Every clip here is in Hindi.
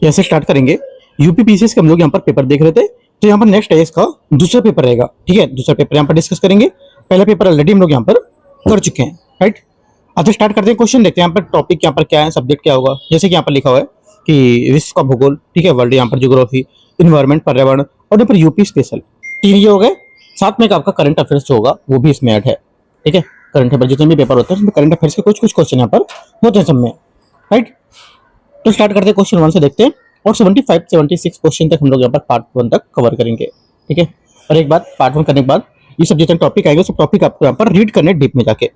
यहाँ से स्टार्ट करेंगे। यूपीपीसीएस के हम लोग यहाँ पर पेपर देख रहे थे, तो यहाँ पर नेक्स्ट है इसका दूसरा पेपर रहेगा। ठीक है, दूसरा पेपर यहाँ पर डिस्कस करेंगे। पहला पेपर ऑलरेडी हम लोग यहाँ पर कर चुके हैं, राइट। अब तो स्टार्ट करते हैं, क्वेश्चन देखते हैं यहाँ पर टॉपिक यहाँ पर क्या है, सब्जेक्ट क्या होगा। जैसे कि यहाँ पर लिखा हुआ है कि विश्व का भूगोल, ठीक है, वर्ल्ड यहाँ पर ज्योग्राफी, इन्वायरमेंट पर्यावरण, और यहाँ पर यूपी स्पेशल, तीन ये हो गए। साथ में आपका करंट अफेयर्स जो होगा वो भी इसमें ऐड है। ठीक है, करंट अफेयर जितने भी पेपर होते हैं उसमें करंट अफेयर्स के कुछ कुछ क्वेश्चन यहाँ पर होते हैं सब में, राइट। तो स्टार्ट करते हैं, क्वेश्चन 1 से देखते हैं, और 75-76 क्वेश्चन तक हम लोग यहाँ पर पार्ट 1 तक कवर करेंगे। ठीक है, और एक बात, पार्ट 1 करने के बाद ये सब जितने टॉपिक आएंगे सब टॉपिक आपको यहाँ पर रीड करने डीप में जाके।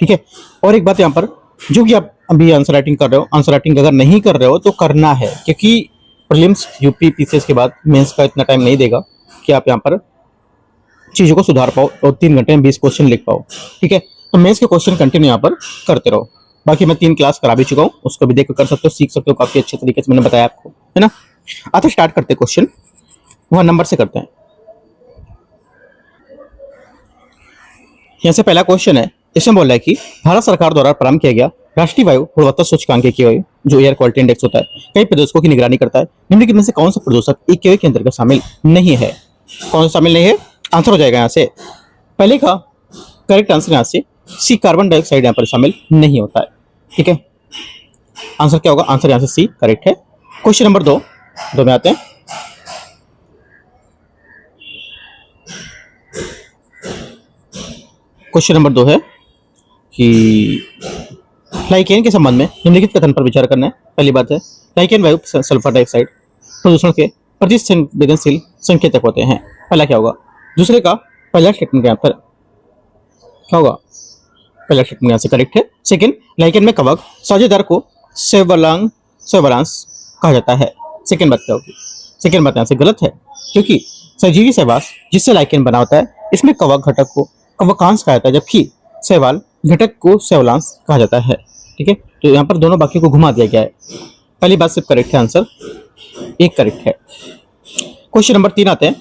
ठीक है, और एक बात यहाँ पर, जो कि आप अभी आंसर राइटिंग कर रहे हो, आंसर राइटिंग अगर नहीं कर रहे हो तो करना है, क्योंकि प्रीलिम्स यूपी पीसीएस के बाद मेंस का इतना टाइम नहीं देगा कि आप यहाँ पर चीजों को सुधार पाओ और 3 घंटे में 20 क्वेश्चन लिख पाओ। ठीक है, तो मेंस के क्वेश्चन कंटिन्यू यहाँ पर करते रहो। बाकी मैं 3 क्लास करा भी चुका हूँ, उसको भी देख कर सकते हो, सीख सकते हो काफी अच्छे तरीके से, मैंने बताया आपको, है ना। आते स्टार्ट करते हैं, क्वेश्चन 1 नंबर से करते हैं। यहाँ से पहला क्वेश्चन है, इसमें बोल रहा है कि भारत सरकार द्वारा प्रारंभ किया गया राष्ट्रीय वायु गुणवत्ता सूचकांक AQI, जो एयर क्वालिटी इंडेक्स होता है, कई प्रदूषकों की निगरानी करता है। निम्नलिखित में से कौन सा प्रदूषक AQI के अंतर्गत शामिल नहीं है? कौन सा शामिल नहीं है? आंसर हो जाएगा यहाँ से पहले का करेक्ट आंसर यहाँ से सी, कार्बन डाइऑक्साइड यहाँ पर शामिल नहीं होता है। ठीक है, आंसर क्या होगा? आंसर यहाँ से सी करेक्ट है। क्वेश्चन नंबर 2 में आते हैं। क्वेश्चन नंबर 2 है कि लाइकेन के संबंध में निम्नलिखित कथन पर विचार करना है। पहली बात है, लाइकेन वायु सल्फर डाइऑक्साइड प्रदूषण के प्रतिसंवेदनशील संकेतक होते हैं। पहला क्या होगा? दूसरे का पहला स्टेटमेंट यहाँ पर क्या होगा? पहला स्टेटमेंट यहाँ से करेक्ट है। सेकंड, लाइकेन में कवक साझेदार को सेवलांस कहा जाता है। सेकंड बात क्या होगी? सेकंड बात यहाँ से गलत है, क्योंकि सजीवी सहवास जिससे लाइकेन बना होता है, इसमें कवक घटक को कवकांश कहा जाता है, जबकि शैवाल घटक को सेवलांस कहा जाता है। ठीक है, तो यहाँ पर दोनों बाकी को घुमा दिया गया है। पहली बात सिर्फ करेक्ट है, आंसर एक करेक्ट है। क्वेश्चन नंबर 3 आते हैं।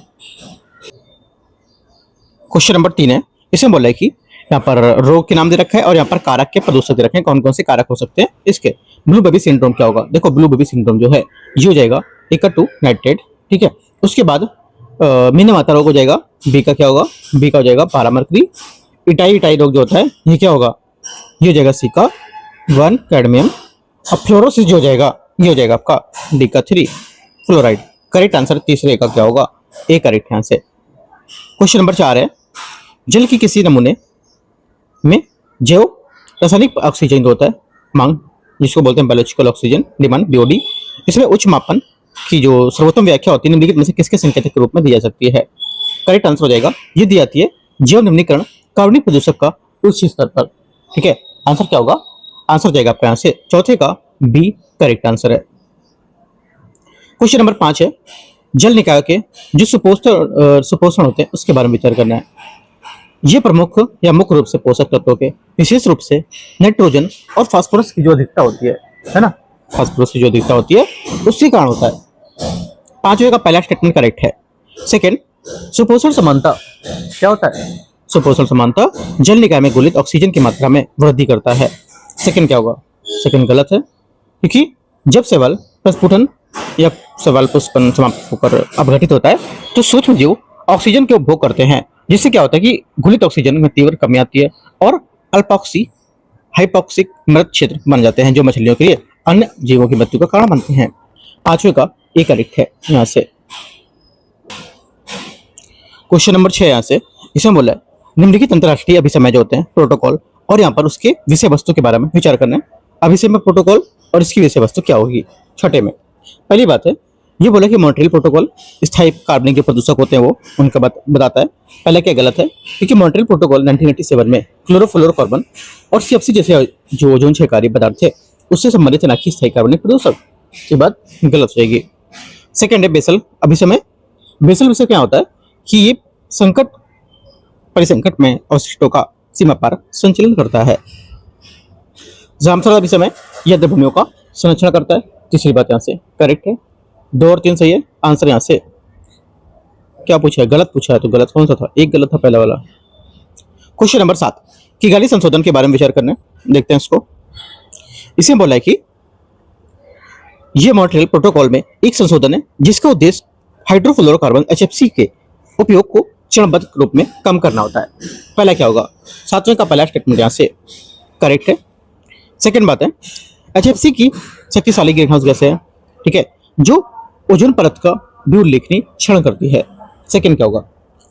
क्वेश्चन नंबर 3 है, इसमें बोला है कि यहाँ पर रोग के नाम दे रखा है और यहाँ पर कारक के प्रदूषक दे रखे हैं। कौन कौन से कारक हो सकते हैं इसके? ब्लू बेबी सिंड्रोम क्या होगा? देखो, ब्लू बेबी सिंड्रोम जो है ये हो जाएगा एकटू नाइट्रेट। ठीक है, उसके बाद मीना माता रोग हो जाएगा, बी का क्या होगा? बी का हो जाएगा पारामर्करी। इटाई रोग जो होता है ये क्या होगा? ये हो जाएगा सी का 1 कैडमियम। अब फ्लोरोसिस जो हो जाएगा ये हो जाएगा आपका डी का 3 फ्लोराइड। करेक्ट आंसर तीसरे का क्या होगा? ए करेक्ट है। आंसर क्वेश्चन नंबर 4 है, जल की किसी नमूने में जैव रासायनिक ऑक्सीजन जो होता है मांग, जिसको बोलते हैं बायोलॉजिकल ऑक्सीजन डिमांड BOD, इसमें उच्च मापन की जो सर्वोत्तम व्याख्या होती है निम्नलिखित में से किसके संकेतक के रूप में दी जा सकती है? करेक्ट आंसर हो जाएगा ये दी जाती है जैव निम्नीकरण कार्बनिक प्रदूषक का उच्च स्तर पर। ठीक है, आंसर क्या होगा? आंसर जाएगा आपका यहाँ से चौथे का बी करेक्ट आंसर है। क्वेश्चन नंबर 5 है, जल निकाय के जो सुपोषण होते हैं उसके बारे में विचार करना है। ये प्रमुख या मुख्य रूप से पोषक तत्वों के, विशेष रूप से नाइट्रोजन और फास्फोरस की जो अधिकता होती है ना, फास्फोरस की जो अधिकता होती है उसके कारण होता है। पांचवे का पहला स्टेटमेंट करेक्ट है। सेकंड, सुपोषण समानता क्या होता है? सुपोषण समानता जल निकाय में घुलित ऑक्सीजन की मात्रा में वृद्धि करता है। सेकंड क्या होगा? सेकंड गलत है, क्योंकि जब शैवाल प्रस्फुटन या शैवाल पुष्पन समाप्त होकर अपघटित होता है तो सूक्ष्म जीव ऑक्सीजन के उपभोग करते हैं, जिससे क्या होता है कि घुलित ऑक्सीजन में तीव्र कमी आती है और अल्पॉक्सी हाइपॉक्सिक मृत क्षेत्र बन जाते हैं, जो मछलियों के लिए अन्य जीवों की मृत्यु का कारण बनते हैं। पांचवे का ए करेक्ट है यहाँ से। क्वेश्चन नंबर 6 यहाँ से, इसमें बोला है निम्नलिखित अंतर्राष्ट्रीय अभिसमय जो होते हैं प्रोटोकॉल, और यहाँ पर उसके विषय वस्तु के बारे में विचार करना है। अभिसमय प्रोटोकॉल और इसकी विषय वस्तु क्या होगी? छठे में पहली बात है, ये बोला कि मॉन्ट्रियल प्रोटोकॉल स्थायी कार्बनिक जो प्रदूषक होते हैं वो उनका बताता है। पहले क्या गलत है, क्योंकि मॉन्ट्रियल प्रोटोकॉल 1987 में क्लोरोफ्लोरोकार्बन और CFC जैसे जो ओजोन क्षयकारी पदार्थ थे उससे संबंधित है, ना कि स्थायी कार्बनिक प्रदूषक। ये बात गलत हो जाएगी। सेकेंड है बेसल अभिसमय। बेसल विषय क्या होता है कि ये संकट परिसंकट में अवशिष्टों का सीमा पार संचलन करता है। जामथल अभिसमय यह भूमियों का संरक्षण करता है। तीसरी बात यहाँ से करेक्ट है। 2 और 3 सही है। आंसर यहाँ से क्या पूछा है? गलत पूछा है, तो गलत कौन सा था? एक गलत था पहला वाला। क्वेश्चन नंबर 7, किगाली संशोधन के बारे में विचार करना है। देखते हैं इसको। इसमें बोला है कि ये मॉन्ट्रियल प्रोटोकॉल में एक संशोधन है जिसका उद्देश्य हाइड्रोफ्लोरोकार्बन HFC के उपयोग को चरणबद्ध रूप में कम करना होता है। पहला क्या होगा, सातवें का पहला स्टेटमेंट यहाँ से करेक्ट है। सेकंड बात है, HFC की शक्तिशाली ग्रीन हाउस गैस है, ठीक है, जो ओजोन परत का भी उल्लेखनीय क्षरण करती है। सेकंड क्या होगा,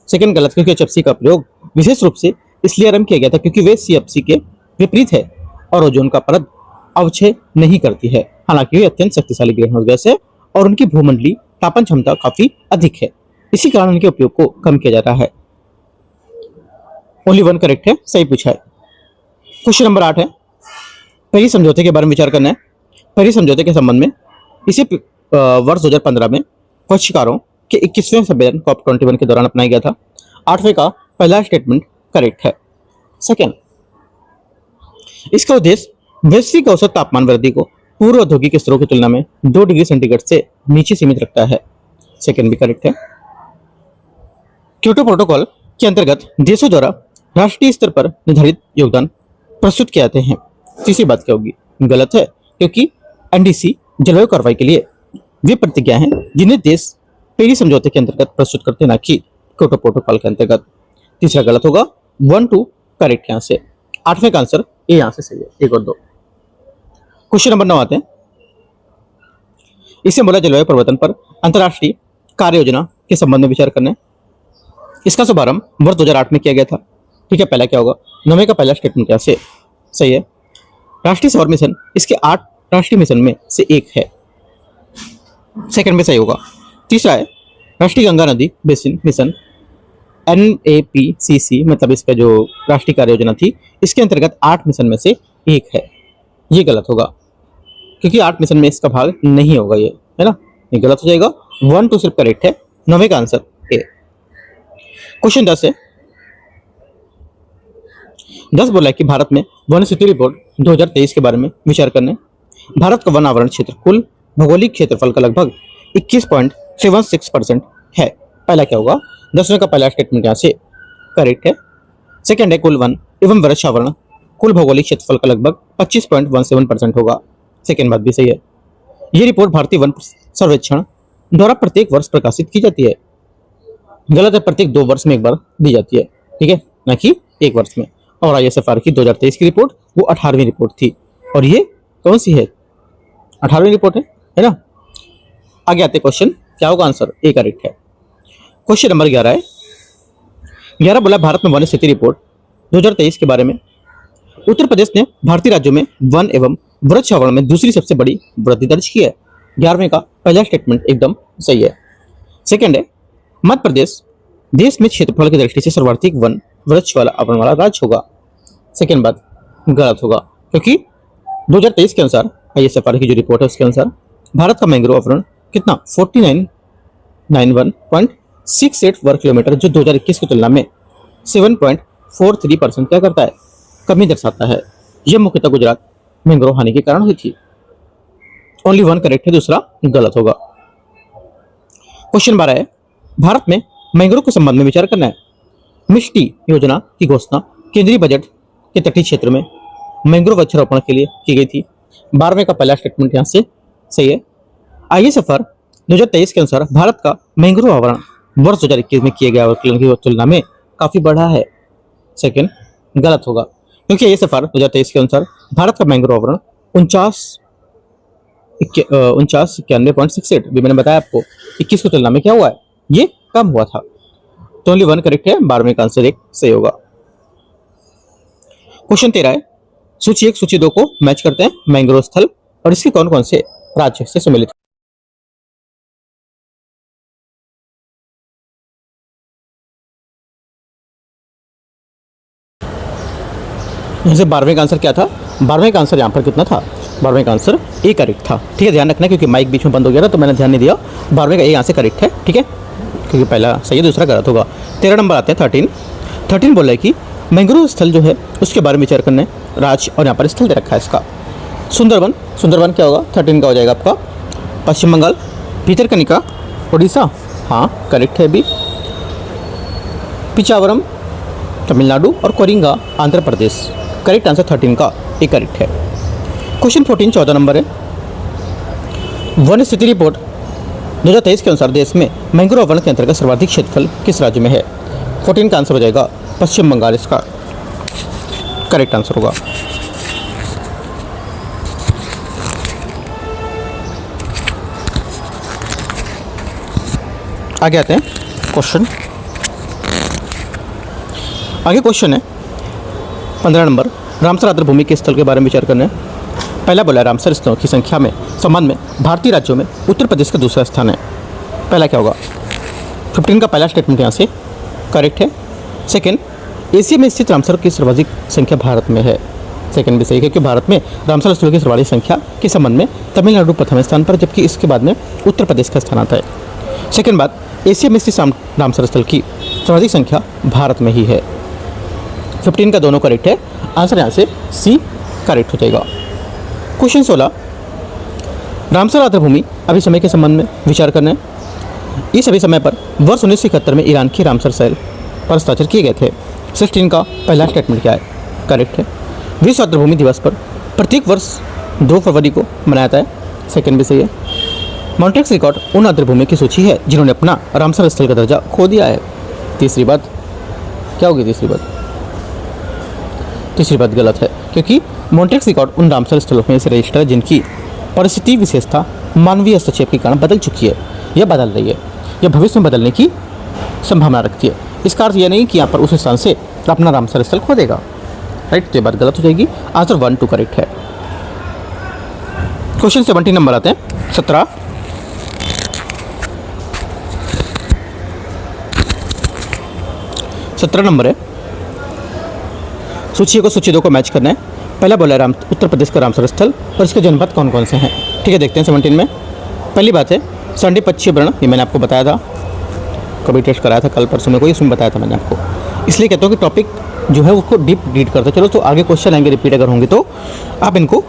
सेकंड गलत, क्योंकि HFC का प्रयोग विशेष रूप से इसलिए आरंभ किया गया था क्योंकि वे CFC के विपरीत है और ओजोन का परत अवक्षय नहीं करती है। हालांकि वे अत्यंत शक्तिशाली ग्रीन हाउस गैस है और उनकी भूमंडलीय तापन क्षमता काफी अधिक है, इसी कारण उनके उपयोग को कम किया जाता है। ओनली वन करेक्ट है, सही पूछा है। क्वेश्चन नंबर 8 है, पेरिस समझौते के बारे में विचार करना है। पेरिस समझौते के संबंध में इसे वर्ष 2015 में पक्षकारों के 21वें सम्मेलन COP21 के दौरान अपनाया गया था। 8वें का पहला स्टेटमेंट करेक्ट है। सेकेंड, इसका उद्देश्य वैश्विक औसत तापमान वृद्धि को पूर्व औद्योगिक स्तरों की तुलना में 2 डिग्री सेंटीग्रेड से नीचे सीमित रखता है। सेकेंड भी करेक्ट है। क्योटो प्रोटोकॉल के अंतर्गत देशों द्वारा राष्ट्रीय स्तर पर निर्धारित योगदान प्रस्तुत किए जाते हैं। तीसरी बात क्या होगी, गलत है, क्योंकि NDC जलवायु कार्रवाई के लिए वे प्रतिज्ञा हैं जिन्हें देश पेरिस समझौते के अंतर्गत प्रस्तुत करते हैं, ना कि क्योटो प्रोटोकॉल के अंतर्गत। तीसरा गलत होगा, 1 2 करेक्ट यहाँ से। 8वें का आंसर ए यहाँ से सही है, 1 और 2। क्वेश्चन नंबर 9 आते हैं। इसे बोला जलवायु परिवर्तन पर अंतर्राष्ट्रीय कार्य योजना के संबंध में विचार करना है। इसका शुभारंभ वर्ष 2008 में किया गया था, ठीक है। पहला क्या होगा, 9वें का पहला स्टेटमेंट यहाँ से सही है। राष्ट्रीय सौर मिशन इसके 8 राष्ट्रीय मिशन में से एक है, सेकंड में सही होगा। तीसरा है राष्ट्रीय गंगा नदी बेसिन मिशन NAPCC, मतलब इसका जो राष्ट्रीय कार्य योजना थी, इसके अंतर्गत 8 मिशन में से एक है। ये गलत होगा क्योंकि 8 मिशन में इसका भाग नहीं होगा, ये है ना, ये गलत हो जाएगा। 1 2 सिर्फ करेक्ट है, 9वें का आंसर ए। क्वेश्चन 10 है। 10 बोला है कि भारत में वन स्थिति रिपोर्ट 2023 के बारे में विचार करने। भारत का वन आवरण क्षेत्र कुल भौगोलिक क्षेत्रफल का लगभग 21.76% है। पहला क्या होगा, 10वें का पहला स्टेटमेंट यहाँ से करेक्ट है। सेकंड है कुल वन एवं वृक्ष आवरण कुल भौगोलिक क्षेत्रफल का लगभग 25.17% होगा। सेकंड बात भी सही है। ये रिपोर्ट भारतीय वन सर्वेक्षण द्वारा प्रत्येक वर्ष प्रकाशित की जाती है। गलत है, प्रत्येक 2 वर्ष में एक बार दी जाती है, ठीक है, ना कि 1 वर्ष में। और ISFR की 2023 की रिपोर्ट वो 18वीं रिपोर्ट थी, और ये कौन सी है, 18वीं रिपोर्ट है ना। आगे आते क्वेश्चन, क्या होगा आंसर, ए करेक्ट है। क्वेश्चन नंबर 11 है। 11 बोला भारत में वन स्थिति रिपोर्ट 2023 के बारे में। उत्तर प्रदेश ने भारतीय राज्यों में वन एवं वृक्ष आवरण में दूसरी सबसे बड़ी वृद्धि दर्ज की है। 11वें का पहला स्टेटमेंट एकदम सही है। सेकंड है मध्य प्रदेश देश में क्षेत्रफल की दृष्टि से सर्वाधिक वन वृक्ष वाला आवरण वाला राज्य होगा। सेकंड बात गलत होगा क्योंकि 2023 के अनुसार ISFR की जो रिपोर्ट है उसके अनुसार भारत का मैंग्रोव आवरण कितना 4991.68 वर्ग किलोमीटर, जो 2021 की तुलना में 7.43% क्या करता है, कमी दर्शाता है। यह मुख्यतः गुजरात मैंग्रोव हानि के कारण हुई थी। ओनली 1 करेक्ट है, दूसरा गलत होगा। क्वेश्चन 12 है। भारत में मैंग्रोव के संबंध में विचार करना है। मिष्टी योजना की घोषणा केंद्रीय बजट के तटीय क्षेत्र में मैंग्रोव वृक्षारोपण के लिए की गई थी। 12वें का पहला स्टेटमेंट यहाँ से सही है। ISFR 2023 के अनुसार भारत का मैंग्रोव आवरण वर्ष 2021 में किए गए आकलन की तुलना में काफी बढ़ा है। सेकंड गलत होगा क्योंकि ISFR 2023 के अनुसार भारत का मैंग्रोव आवरण 4991.68 भी मैंने बताया आपको 21 की तुलना में क्या हुआ है, ये कम हुआ था। तो ओनली 1 करेक्ट है, 12वें का आंसर 1 सही होगा। क्वेश्चन 13 है। सूची 1 सूची 2 को मैच करते हैं मैंग्रोव स्थल और इसके कौन कौन से राज्य से सम्मिलित। जैसे 12वें का आंसर क्या था, 12वें का आंसर यहाँ पर कितना था, 12वें का आंसर ए करेक्ट था। ठीक है, ध्यान रखना क्योंकि माइक बीच में बंद हो गया था तो मैंने ध्यान नहीं दिया। 12वें का ए यहाँ से करेक्ट है, ठीक है, क्योंकि पहला सही है दूसरा गलत होगा। 13 नंबर आते हैं 13 बोल रहा है कि मैंग्रोव स्थल जो है उसके बारे में विचार करना है राज्य, और यहाँ पर स्थल दे रखा है इसका। सुंदरवन क्या होगा, 13 का हो जाएगा आपका पश्चिम बंगाल। भितरकनिका उड़ीसा, हाँ करेक्ट है भी। पिचावरम तमिलनाडु और कोरिंगा आंध्र प्रदेश। करेक्ट आंसर 13 का ए करेक्ट है। क्वेश्चन 14 14 नंबर है। वन स्थिति रिपोर्ट 2023 के अनुसार देश में मैंग्रोव वन के अंतर्गत सर्वाधिक क्षेत्रफल किस राज्य में है? 14 का आंसर हो जाएगा पश्चिम बंगाल, इसका करेक्ट आंसर होगा। आगे आते हैं क्वेश्चन। आगे क्वेश्चन है 15 नंबर, रामसर आर्द्रभूमि के स्थल के बारे में विचार करना है। पहला बोला है रामसर स्थलों की संख्या में संबंध में भारतीय राज्यों में उत्तर प्रदेश का दूसरा स्थान है। पहला क्या होगा? 15 का पहला स्टेटमेंट यहाँ से करेक्ट है। सेकंड, एशिया में स्थित रामसर की सर्वाधिक संख्या भारत में है। सेकंड भी सही है क्योंकि भारत में रामसर स्थलों की सर्वाधिक संख्या के संबंध में तमिलनाडु प्रथम स्थान पर, जबकि इसके बाद में उत्तर प्रदेश का स्थान आता है। सेकंड बात, एशिया में स्थित रामसर स्थल की सर्वाधिक संख्या भारत में ही है। 15 का दोनों करेक्ट है, आंसर यहाँ से सी करेक्ट हो जाएगा। क्वेश्चन 16, रामसर आर्द्रभूमि अभिसमय के संबंध में विचार करना है। इस अभिसमय पर वर्ष 1971 में ईरान के रामसर शहर पर हस्ताक्षर किए गए थे। 16 का पहला स्टेटमेंट क्या है? करेक्ट है। विश्व आर्द्रभूमि दिवस पर प्रत्येक वर्ष 2 फरवरी को मनाया जाता है। सेकंड भी सही है। मॉन्ट्रेक्स रिकॉर्ड उन आर्द्रभूमि की सूची है जिन्होंने अपना रामसर स्थल का दर्जा खो दिया है। तीसरी बात क्या होगी? तीसरी बात गलत है क्योंकि मॉन्ट्रेक्स रिकॉर्ड उन रामसर स्थलों में से रजिस्टर है जिनकी परिस्थिति विशेषता मानवीय हस्तक्षेप के कारण बदल चुकी है या बदल रही है या भविष्य में बदलने की संभावना रखती है। इसका अर्थ यह नहीं कि यहाँ पर उस स्थान से अपना रामसर स्थल खो देगा। राइट, तो ये बात गलत हो जाएगी। आंसर 1 2 करेक्ट है। क्वेश्चन 17 नंबर आते हैं 17 नंबर है। सूची को सूची 2 को मैच करना है। पहला बोला है उत्तर प्रदेश का रामसर स्थल और इसके जनपद कौन कौन से हैं। ठीक है, देखते हैं 17 में। पहली बात है संडे पश्चिम वर्ण, ये मैंने आपको बताया था, कभी टेस्ट कराया था कल परसों में कोई, उसमें बताया था मैंने आपको। इसलिए कहता हूँ कि टॉपिक जो है उसको डीप रीड करते चलो, तो आगे क्वेश्चन आएंगे रिपीट अगर होंगे तो आप इनको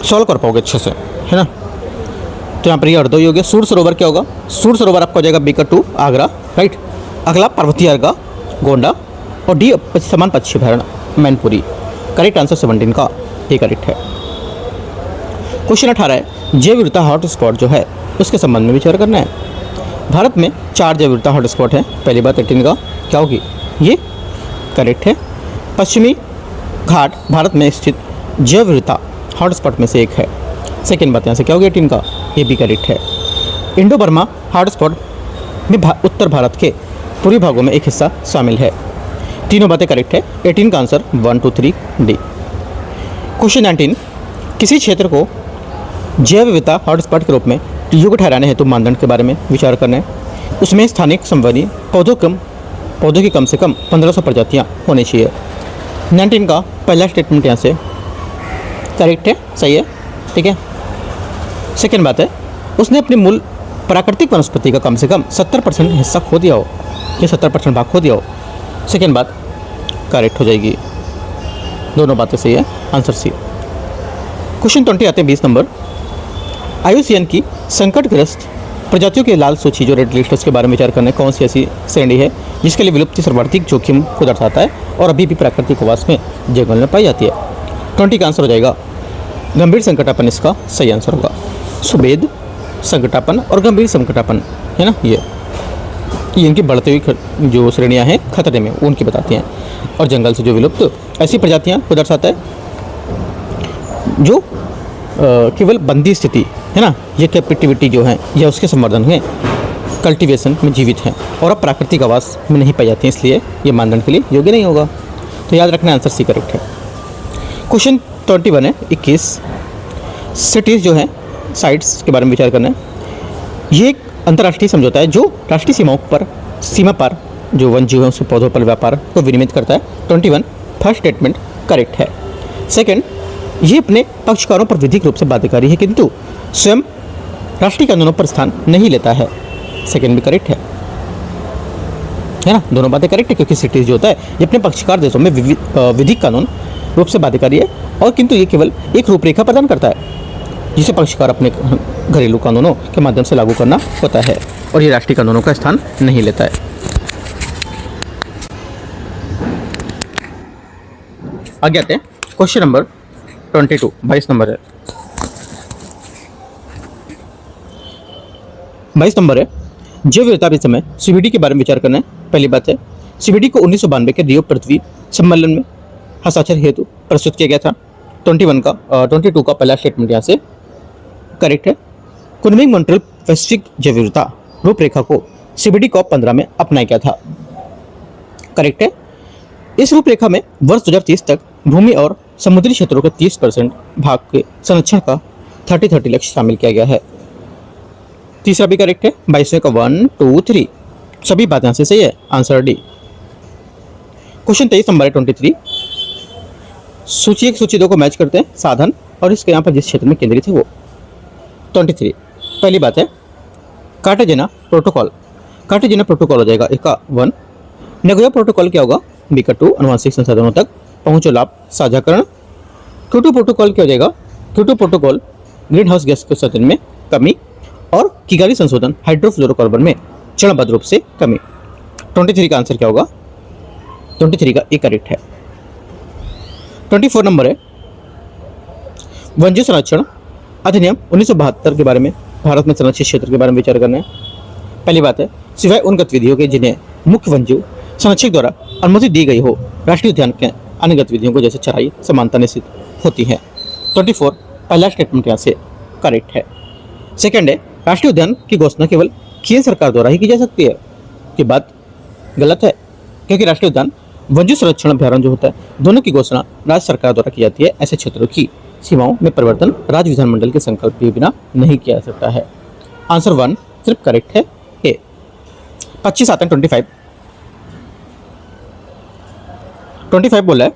सॉल्व कर पाओगे अच्छे से, है ना। तो यहाँ पर ये अर्धो हो गया। सूर सरोवर क्या होगा? सूर सरोवर आपका हो जाएगा B का 2 आगरा, राइट। अगला पर्वतीय अर्गा गोंडा और डी समान पश्चिम हरण मैनपुरी। करेक्ट आंसर 17 का ये करेक्ट है। क्वेश्चन 18 है जैव विविधता हॉट स्पॉट जो है उसके संबंध में विचार करना है। भारत में 4 जैव विविधता हॉट स्पॉट है। पहली बात 18 का क्या होगी? ये करेक्ट है। पश्चिमी घाट भारत में स्थित जैव विविधता हॉट स्पॉट में से एक है। सेकेंड बात यहाँ से क्या होगी? 18 का ये भी करेक्ट है। इंडो बर्मा हॉट स्पॉट में उत्तर भारत के पूर्वी भागों में एक हिस्सा शामिल है। तीनों बातें करेक्ट है। 18 का आंसर 1 2 3 डी। क्वेश्चन 19 किसी क्षेत्र को जैव विविधता हॉटस्पॉट के रूप में योग्य ठहराने हेतु मानदंड के बारे में विचार करना है। उसमें स्थानिक संवहनीय पौधों की कम से कम 1500 प्रजातियाँ होनी चाहिए। 19 का पहला स्टेटमेंट यहाँ से करेक्ट है, सही है, ठीक है। सेकेंड बात है उसने अपनी मूल प्राकृतिक वनस्पति का कम से कम 70% हिस्सा खो दिया हो, या 70% भाग खो दिया हो। सेकेंड बात करेक्ट हो जाएगी। दोनों बातें सही है, आंसर सी। क्वेश्चन 20 आते हैं 20 नंबर। IUCN की संकटग्रस्त प्रजातियों की लाल सूची जो रेड लिस्ट उसके बारे में विचार करने कौन सी ऐसी श्रेणी है जिसके लिए विलुप्ति सर्वाधिक जोखिम को दर्शाता है और अभी भी प्राकृतिक आवास में जंगल में पाई जाती है। 20 का आंसर हो जाएगा गंभीर संकटापन, इसका सही आंसर होगा। सुभेद संकटापन और गंभीर संकटापन है ना, ये इनकी बढ़ती हुई जो श्रेणियां हैं खतरे में उनकी बताती हैं। और जंगल से जो विलुप्त ऐसी प्रजातियां को दर्शाता है जो केवल बंदी स्थिति है ना, ये कैपिटिविटी जो है या उसके संवर्धन में कल्टीवेशन में जीवित हैं और अब प्राकृतिक आवास में नहीं पाई जाती हैं, इसलिए ये मानदंड के लिए योग्य नहीं होगा। तो याद रखना आंसर सी करेक्ट है। क्वेश्चन 21 है 21 सिटीज़ जो हैं साइट्स के बारे में विचार करना है। ये एक अंतर्राष्ट्रीय समझौता है जो राष्ट्रीय सीमा पर जो वन जीव है उसके पौधों पर व्यापार को विनियमित करता है। 21 फर्स्ट स्टेटमेंट करेक्ट है। सेकंड, ये अपने पक्षकारों पर विधिक रूप से बाध्यकारी है किंतु स्वयं राष्ट्रीय कानूनों पर स्थान नहीं लेता है। सेकंड भी करेक्ट है ना, दोनों बातें करेक्ट है क्योंकि सिटीज जो होता है ये अपने पक्षकार देशों में विधिक कानून रूप से बाध्यकारी है और किंतु ये केवल एक रूपरेखा प्रदान करता है जिसे पक्षकार अपने घरेलू कानूनों के माध्यम से लागू करना होता है और ये राष्ट्रीय कानूनों का स्थान नहीं लेता है। आगे आते हैं क्वेश्चन नंबर 22 22 नंबर है। 22 नंबर है, जैव विविधता विषय में सीबीडी के बारे में विचार करना है। पहली बात है, सीबीडी को 1992 के रियो पृथ्वी सम्मेलन में हस्ताक्षर हेतु प्रस्तुत किया गया था। 22 का पहला स्टेटमेंट यहाँ से करेक्ट है। कुनमिंग मॉन्ट्रियल वैश्विक जैव विविधता रूपरेखा को सीबीडी कॉप 15 में अपनाया गया था। करेक्ट है। इस रूपरेखा में वर्ष 2030 तक भूमि और समुद्री क्षेत्रों के 30% भाग के संरक्षण का 30-30 लक्ष्य शामिल किया गया है। तीसरा भी करेक्ट है। 22वें का 1, 2, 3 सभी बात यहाँ से सही है। Answer D. क्वेश्चन 23 नंबर है 23। सूची 1 सूची 2 को मैच करते हैं साधन और इसके यहाँ पर जिस क्षेत्र में केंद्रित है वो। 23 पहली बात है कार्टेजेना प्रोटोकॉल। कार्टेजेना प्रोटोकॉल हो जाएगा ए का 1। नगोया प्रोटोकॉल क्या होगा? बी का 2 अनुवांशिक संसाधनों तक पहुंच और लाभ साझाकरण। क्योटो प्रोटोकॉल क्या हो जाएगा? Kyoto protocol green house gas के उत्सर्जन में कमी और किगाली संशोधन हाइड्रोफ्लोरोकार्बन में चरणबद्ध रूप से कमी। 23 का आंसर क्या होगा? 23 का ए करेक्ट है। 24 नंबर है वन्य संरक्षण अधिनियम 1972 के बारे में भारत में संरक्षित क्षेत्र के बारे में विचार करना है। पहली बात है, सिवाय उन गतिविधियों के जिन्हें मुख्य वन्यजीव संरक्षक द्वारा अनुमति दी गई हो, राष्ट्रीय उद्यान के अन्य गतिविधियों को जैसे चराई समानता निश्चित होती है। 24 पहला स्टेटमेंट यहाँ से करेक्ट है। सेकंड है, राष्ट्रीय उद्यान की घोषणा केवल केंद्र सरकार द्वारा ही की जा सकती है। ये बात गलत है, क्योंकि राष्ट्रीय उद्यान वन्य संरक्षण अभ्यारण्य जो होता है दोनों की घोषणा राज्य सरकार द्वारा की जाती है। ऐसे क्षेत्रों की सीमाओं में परिवर्तन राज्य विधानमंडल के संकल्प के बिना नहीं किया जा सकता है। आंसर 1 सिर्फ करेक्ट है ए। 25 आता है 25 बोला है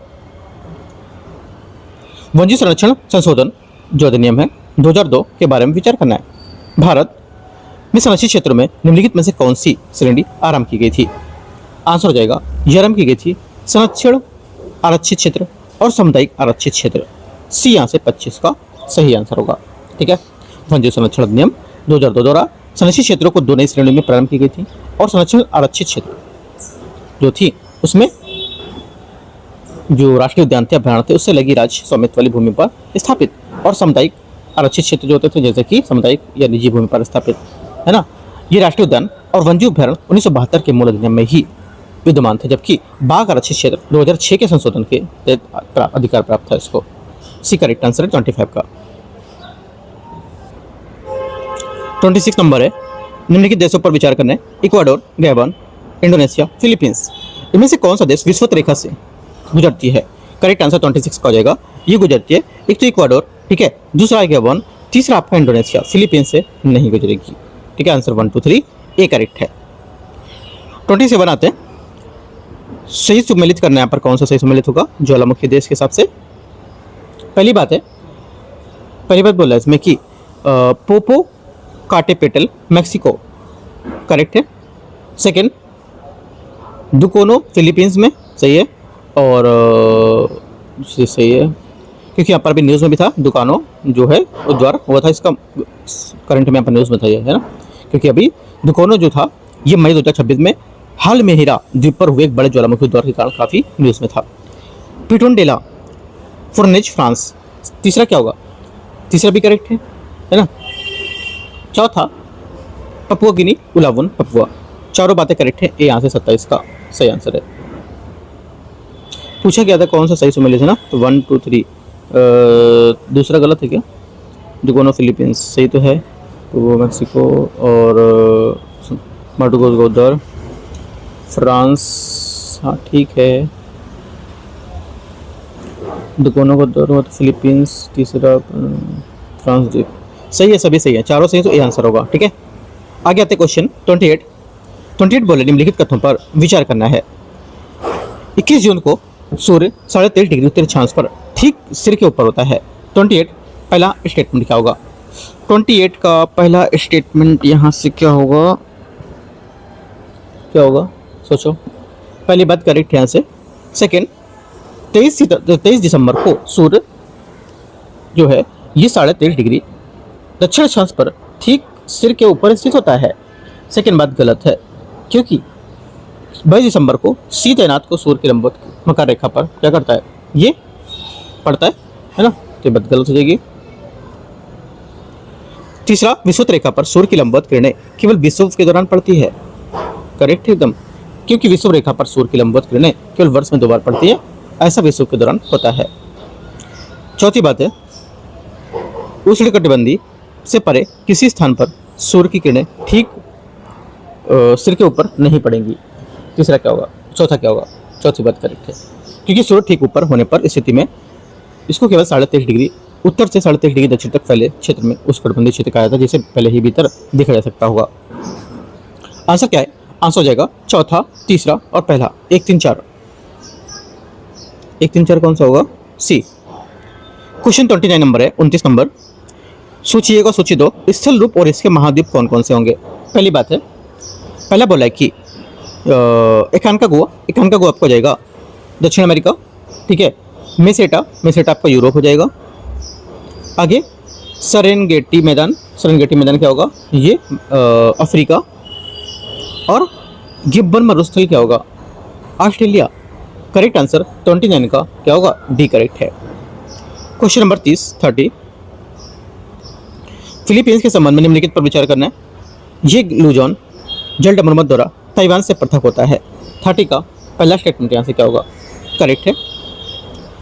वन्य संरक्षण संशोधन जो अधिनियम है 2002 के बारे में विचार करना है। भारत में संरक्षित क्षेत्रों में निम्नलिखित में से कौन सी श्रेणी आरंभ की गई थी? आंसर हो जाएगा ये आरंभ की गई थी संरक्षण आरक्षित क्षेत्र और सामुदायिक आरक्षित क्षेत्र। सी यहाँ से 25 का सही आंसर होगा। ठीक है। वन्य संरक्षण अधिनियम 2002 द्वारा संरक्षित क्षेत्रों को 2 नई श्रेणियों में प्रारंभ की गई थी और संरक्षण आरक्षित क्षेत्र जो थी उसमें जो राष्ट्रीय उद्यान थे अभ्यारण्य थे उससे लगी राज्य स्वामित्व वाली भूमि पर स्थापित, और सामुदायिक आरक्षित क्षेत्र जो होते थे जैसे कि सामुदायिक या निजी भूमि पर स्थापित, है ना। ये राष्ट्रीय उद्यान और वन्य अभ्यारण्य 1972 के मूल अधिनियम में ही विद्यमान थे, जबकि बाघ आरक्षित क्षेत्र 2006 के संशोधन के तहत अधिकार प्राप्त था इसको। सी करेक्ट आंसर है 25 का। 26 नंबर है निम्नलिखित देशों पर विचार करना है। Ecuador, Gabon, Indonesia, Philippines. इनमें से कौन सा देश विषुवत रेखा से गुजरती है? करेक्ट आंसर 26 का हो जाएगा। ये गुजरती है, एक तो इक्वाडोर, ठीक है, दूसरा है गैबन, तीसरा आपका इंडोनेशिया, फिलीपींस से नहीं गुजरेगी। ठीक है, आंसर 1, 2, 3 ए करेक्ट है। 27 आते हैं सही सुमेलित करना है। यहाँ पर कौन सा सही सुमेलित होगा ज्वालामुखी देश के हिसाब से? पहली बात बोला है इसमें कि पोपो काटेपेटल मैक्सिको करेक्ट है। सेकंड दुकोनो फिलीपींस में सही है, और सही है क्योंकि यहाँ पर भी न्यूज़ में भी था दुकानो जो है उद्वार हुआ था, इसका करंट में यहाँ पर न्यूज़ में था ये, है ना। क्योंकि अभी दुकोनो जो था ये मई 2026 में हाल में हीरा द्वीप पर हुए एक बड़े ज्वालामुखी उद्वार के कारण काफ़ी न्यूज़ में था। पिटोन डेला फोर्नेज फ्रांस, तीसरा क्या होगा? तीसरा भी करेक्ट है ना। चौथा पपुआ गिनी उलावन पपुआ, चारों बातें करेक्ट है। ए यहाँ से 27 का सही आंसर है। पूछा गया था कौन सा सही सुमेलित है ना, तो 1, 2, 3 दूसरा गलत है क्या? दुकोनो फिलीपींस सही तो है, तो वो मैक्सिको और मार्टुगोस गोदर फ्रांस, हाँ ठीक है। दुकोनो गोदर और फिलीपींस, तीसरा फ्रांस द्वीप सही है, सभी सही है, चारों सही, तो ए आंसर होगा। ठीक है, आगे आते क्वेश्चन 28 बोले निम्नलिखित कथनों पर विचार करना है। 21 जून को सूर्य 23.5 डिग्री उत्तरी अक्षांश पर ठीक सिर के ऊपर होता है। 28 पहला स्टेटमेंट क्या होगा? 28 का पहला स्टेटमेंट यहाँ से क्या होगा? सोचो। पहली बात करेक्ट यहाँ से। सेकंड 23 दिसंबर को सूर्य जो है ये 23.5 डिग्री दक्षिण अक्षांश पर ठीक सिर के ऊपर स्थित होता है। सेकंड बात गलत है, क्योंकि 22 दिसंबर को सी तैनात को सूर्य की लंबवत मकर रेखा पर क्या करता है? ये पड़ता है ना, तो बात गलत हो जाएगी। तीसरा, विषुवत रेखा पर सूर्य की लंबवत किरणें केवल विषुव के दौरान पड़ती है। करेक्ट है एकदम, क्योंकि विषुव रेखा पर सूर्य की लंबवत किरणें केवल वर्ष में 2 बार पड़ती है, ऐसा विषुव के दौरान होता है। चौथी बात है, उष्णकटिबंधीय से परे किसी स्थान पर सूर्य की किरणें ठीक सिर के ऊपर नहीं पड़ेंगी। तीसरा क्या होगा, चौथा क्या होगा, चौथी बात करेक्ट है, क्योंकि सूर्य ठीक ऊपर होने पर स्थिति में इसको केवल 23.5 डिग्री उत्तर से 23.5 डिग्री दक्षिण तक फैले क्षेत्र में उष्णकटिबंधीय क्षेत्र कहा जाता है, जिसे पहले ही भीतर देखा जा सकता होगा। आंसर क्या है, आंसर हो जाएगा चौथा, तीसरा और पहला, 1 3 4। 1 3 4 कौन सा होगा, सी। क्वेश्चन 29 नंबर है, 29 नंबर, सूची 1 और सूची 2 स्थल रूप और इसके महाद्वीप कौन कौन से होंगे। पहली बात है, पहला बोला है कि एकांकागुआ आपको हो जाएगा दक्षिण अमेरिका, ठीक है। मेसेटा आपका यूरोप हो जाएगा। आगे सेरेंगेटी मैदान क्या होगा, ये अफ्रीका। और गिब्बन मरुस्थल क्या होगा, ऑस्ट्रेलिया। करेक्ट आंसर 29 का क्या होगा, डी करेक्ट है। क्वेश्चन नंबर 30 फिलीपींस के संबंध में निम्नलिखित पर विचार करना है। ये लुजोन जलडमरुमत द्वारा ताइवान से पृथक होता है। 30 का पहला स्टेटमेंट यहाँ से क्या होगा, करेक्ट है।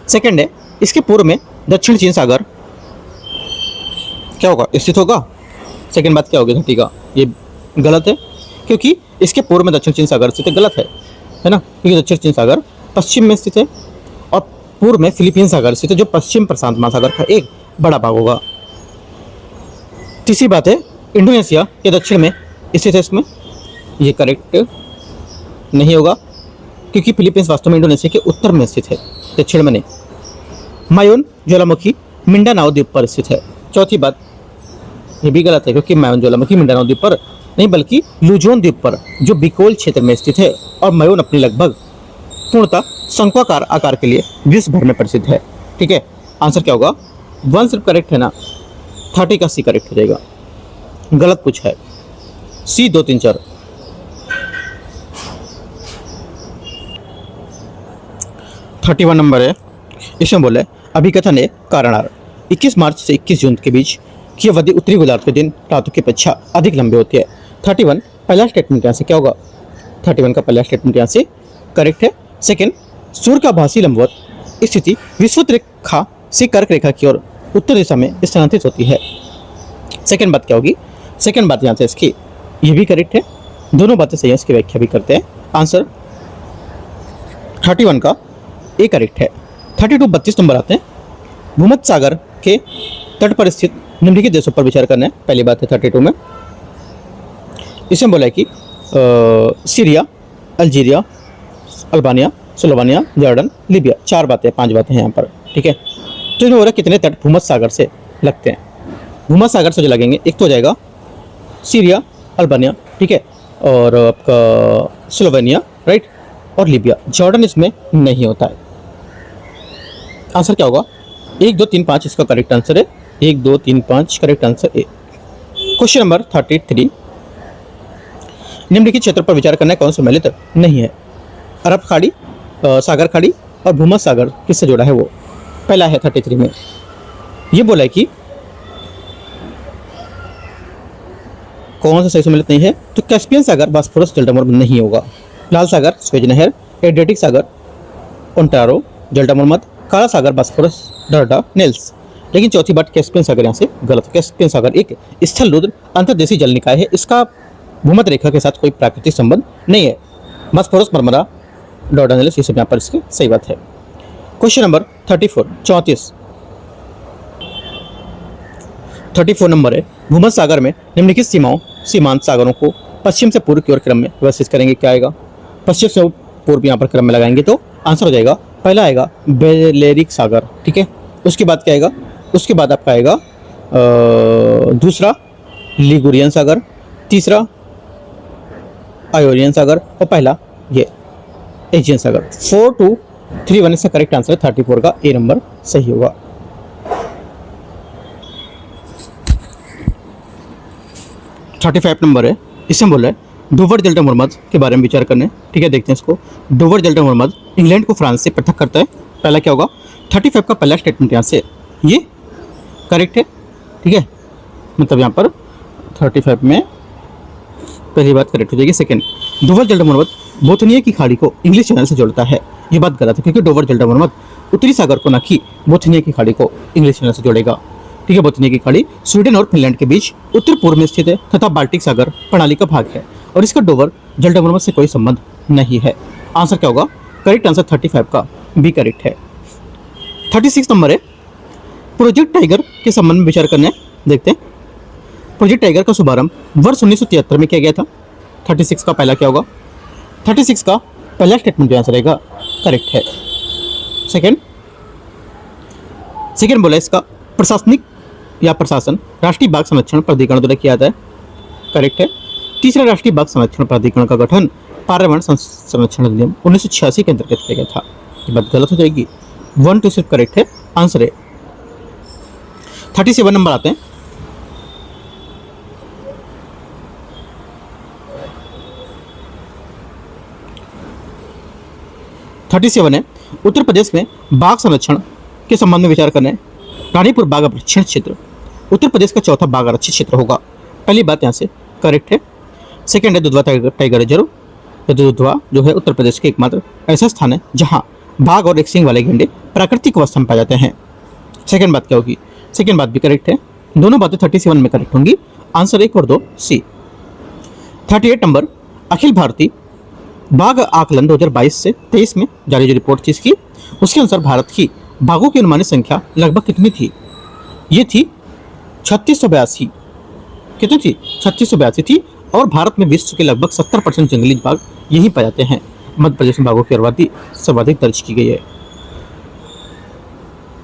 सेकंड है, इसके पूर्व में दक्षिण चीन सागर क्या होगा, स्थित होगा। सेकंड बात क्या होगी 30 का, ये गलत है, क्योंकि इसके पूर्व में दक्षिण चीन सागर स्थित है, गलत है ना, क्योंकि दक्षिण चीन सागर पश्चिम में स्थित है और पूर्व में फिलीपीन सागर स्थित है, जो पश्चिम प्रशांत महासागर का एक बड़ा भाग होगा। तीसरी बात है, इंडोनेशिया के दक्षिण में स्थित है, इसमें ये करेक्ट नहीं होगा, क्योंकि फिलीपींस वास्तव में इंडोनेशिया के उत्तर में स्थित है, दक्षिण में नहीं। मायोन ज्वालामुखी मिंडानाओ द्वीप पर स्थित है। चौथी बात, ये भी गलत है, क्योंकि मायोन ज्वालामुखी मिंडानाओ द्वीप पर नहीं, बल्कि लुजोन द्वीप पर, जो बिकोल क्षेत्र में स्थित है। और मायोन अपनी लगभग पूर्णतः शंक्वाकार आकार के लिए विश्व भर में प्रसिद्ध है, ठीक है। आंसर क्या होगा, 1 सिर्फ करेक्ट है ना, 30 का सी करेक्ट हो जाएगा, गलत पूछा है, सी 2 3 4। 31 नंबर है, इसमें बोले अभिकथन है कारणार 21 मार्च से 21 जून के बीच की अवधि उत्तरी गोलार्ध के दिन रातों की अपेक्षा अधिक लंबी होती है। 31 पहला स्टेटमेंट यहाँ से क्या होगा, 31 का पहला स्टेटमेंट यहाँ से करेक्ट है। सेकंड, सूर्य का भासी लंबवत स्थिति विषुवत रेखा से कर्क रेखा की ओर उत्तर दिशा में स्थानांतरित होती है। सेकंड बात क्या होगी, सेकंड बात यहाँ से इसकी ये भी करेक्ट है, दोनों बातें सही है, इसकी व्याख्या भी करते हैं। आंसर 31 का ए करेक्ट है। 32 32 नंबर आते हैं, भूमध्य सागर के तट पर स्थित निम्नलिखित देशों पर विचार करना है। पहली बात है 32 में, इसमें बोला है कि Syria, Algeria, Albania, Slovenia, Jordan, Libya. 4 बातें 5 बातें हैं यहाँ पर, ठीक है। तो इसमें बोला कितने तट भूमध्य सागर से लगते हैं। भूमध्य सागर से जो लगेंगे, एक तो हो जाएगा सीरिया, अल्बानिया, ठीक है, और आपका स्लोवेनिया, राइट, और लीबिया। जॉर्डन इसमें नहीं होता है। आंसर क्या होगा, 1 2 3 5 इसका करेक्ट आंसर है, 1 2 3 5 correct answer A. Question number 33, निम्नलिखित क्षेत्र पर विचार करना है, कौन सम्मिलित नहीं है। अरब खाड़ी, सागर खाड़ी और भूमध्य सागर किससे जुड़ा है, वो पहला है 33 में। ये बोला है कि कौन सा सही सम्मिलित नहीं है, तो कैस्पियन सागर बॉस्फोरस जलडमरुमत नहीं होगा। लाल सागर स्वेज नहर, एड्रियाटिक सागर ओंटारो जलडमरुमत, काला सागर बॉस्फोरस डर्डा नेल्स। लेकिन चौथी बात, कैस्पियन सागर यहाँ से गलत है। कैस्पियन सागर एक स्थल रुद्र अंतर्देशीय जल निकाय है, इसका भूमध्य रेखा के साथ कोई प्राकृतिक संबंध नहीं है। बॉस्फोरस मरमरा डॉर्डानेलिस ये सब यहाँ पर इसकी सही बात है। क्वेश्चन नंबर 34 नंबर है, भूमध्य सागर में निम्नलिखित सीमांत सागरों को पश्चिम से पूर्व की ओर क्रम में व्यवस्थित करेंगे। क्या आएगा, पश्चिम से पूर्व यहाँ पर क्रम में लगाएंगे तो आंसर हो जाएगा, पहला आएगा बेलेरिक सागर, ठीक है। उसके बाद क्या आएगा, उसके बाद आपका आएगा दूसरा लिगुरियन सागर, तीसरा आयोरियन सागर और पहला ये एजियन सागर। 4 2 3 1 इसका करेक्ट आंसर है, 34 का ए नंबर सही होगा। थर्टी 35 नंबर है, इसमें बोल रहा है डोवर जलडमरुमत के बारे में विचार करने, ठीक है। देखते हैं इसको। डोवर जलडमरुमत इंग्लैंड को फ्रांस से पृथक करता है। पहला क्या होगा, 35 का पहला स्टेटमेंट यहाँ से ये करेक्ट है, ठीक है। मतलब यहाँ पर 35 में पहली बात करेक्ट हो जाएगी। सेकंड, डोवर जलमर्मत बोथनिया की खाड़ी को इंग्लिश चैनल से जोड़ता है। ये बात गलत है, क्योंकि डोवर जलमर्मत उत्तरी सागर को न कि बोथनिया की खाड़ी को इंग्लिश चैनल से जोड़ेगा। ठीक है, बोथनिया की खाड़ी स्वीडन और फिनलैंड के बीच उत्तर पूर्व में स्थित है तथा बाल्टिक सागर प्रणाली का भाग है और इसका डोवर जलमर्मत से कोई संबंध नहीं है। आंसर क्या होगा? करेक्ट आंसर 35 का बी करेक्ट है। 36 नंबर है, प्रोजेक्ट टाइगर के संबंध में विचार करने देखते हैं। प्रोजेक्ट टाइगर का शुभारंभ वर्ष 1973 में किया गया था। 36 का पहला क्या होगा? 36 का पहला स्टेटमेंट जो आंसर रहेगा करेक्ट है। सेकंड बोला इसका प्रशासनिक या प्रशासन राष्ट्रीय बाघ संरक्षण प्राधिकरण द्वारा किया जाता है। करेक्ट है। तीसरा, राष्ट्रीय बाघ संरक्षण प्राधिकरण का गठन पर्यावरण संरक्षण अधिनियम 1986 के अंतर्गत किया गया था। ये बात गलत हो जाएगी। 1 2 सिर्फ करेक्ट है, आंसर है। 37 नंबर आते हैं। उत्तर प्रदेश में बाघ संरक्षण के संबंध में विचार करने। रानीपुर बाघ आरक्षण क्षेत्र उत्तर प्रदेश का चौथा बाघ आरक्षित क्षेत्र होगा। पहली बात यहाँ से करेक्ट है। सेकंड है दुधवा टाइगर रिजर्व। दुधवा जो है उत्तर प्रदेश के एकमात्र ऐसा स्थान है जहाँ बाघ और एक सींग वाले गेंडे प्राकृतिक अवस्था में पाए जाते हैं। सेकंड बात क्या होगी? सेकंड बात भी करेक्ट है। दोनों बातें 37 में करेक्ट होंगी। आंसर 1 और 2 सी। 38 नंबर, अखिल भारतीय बाघ आकलन 2022 से 23 में जारी जो रिपोर्ट थी इसकी, उसके अनुसार भारत की बाघों की अनुमानित संख्या लगभग कितनी थी? ये थी 3682। कितनी थी? 3682 थी। और भारत में विश्व के लगभग 70% जंगली बाघ यहीं पाए जाते हैं। मध्य प्रदेश में बाघों की आबादी सर्वाधिक दर्ज की गई है।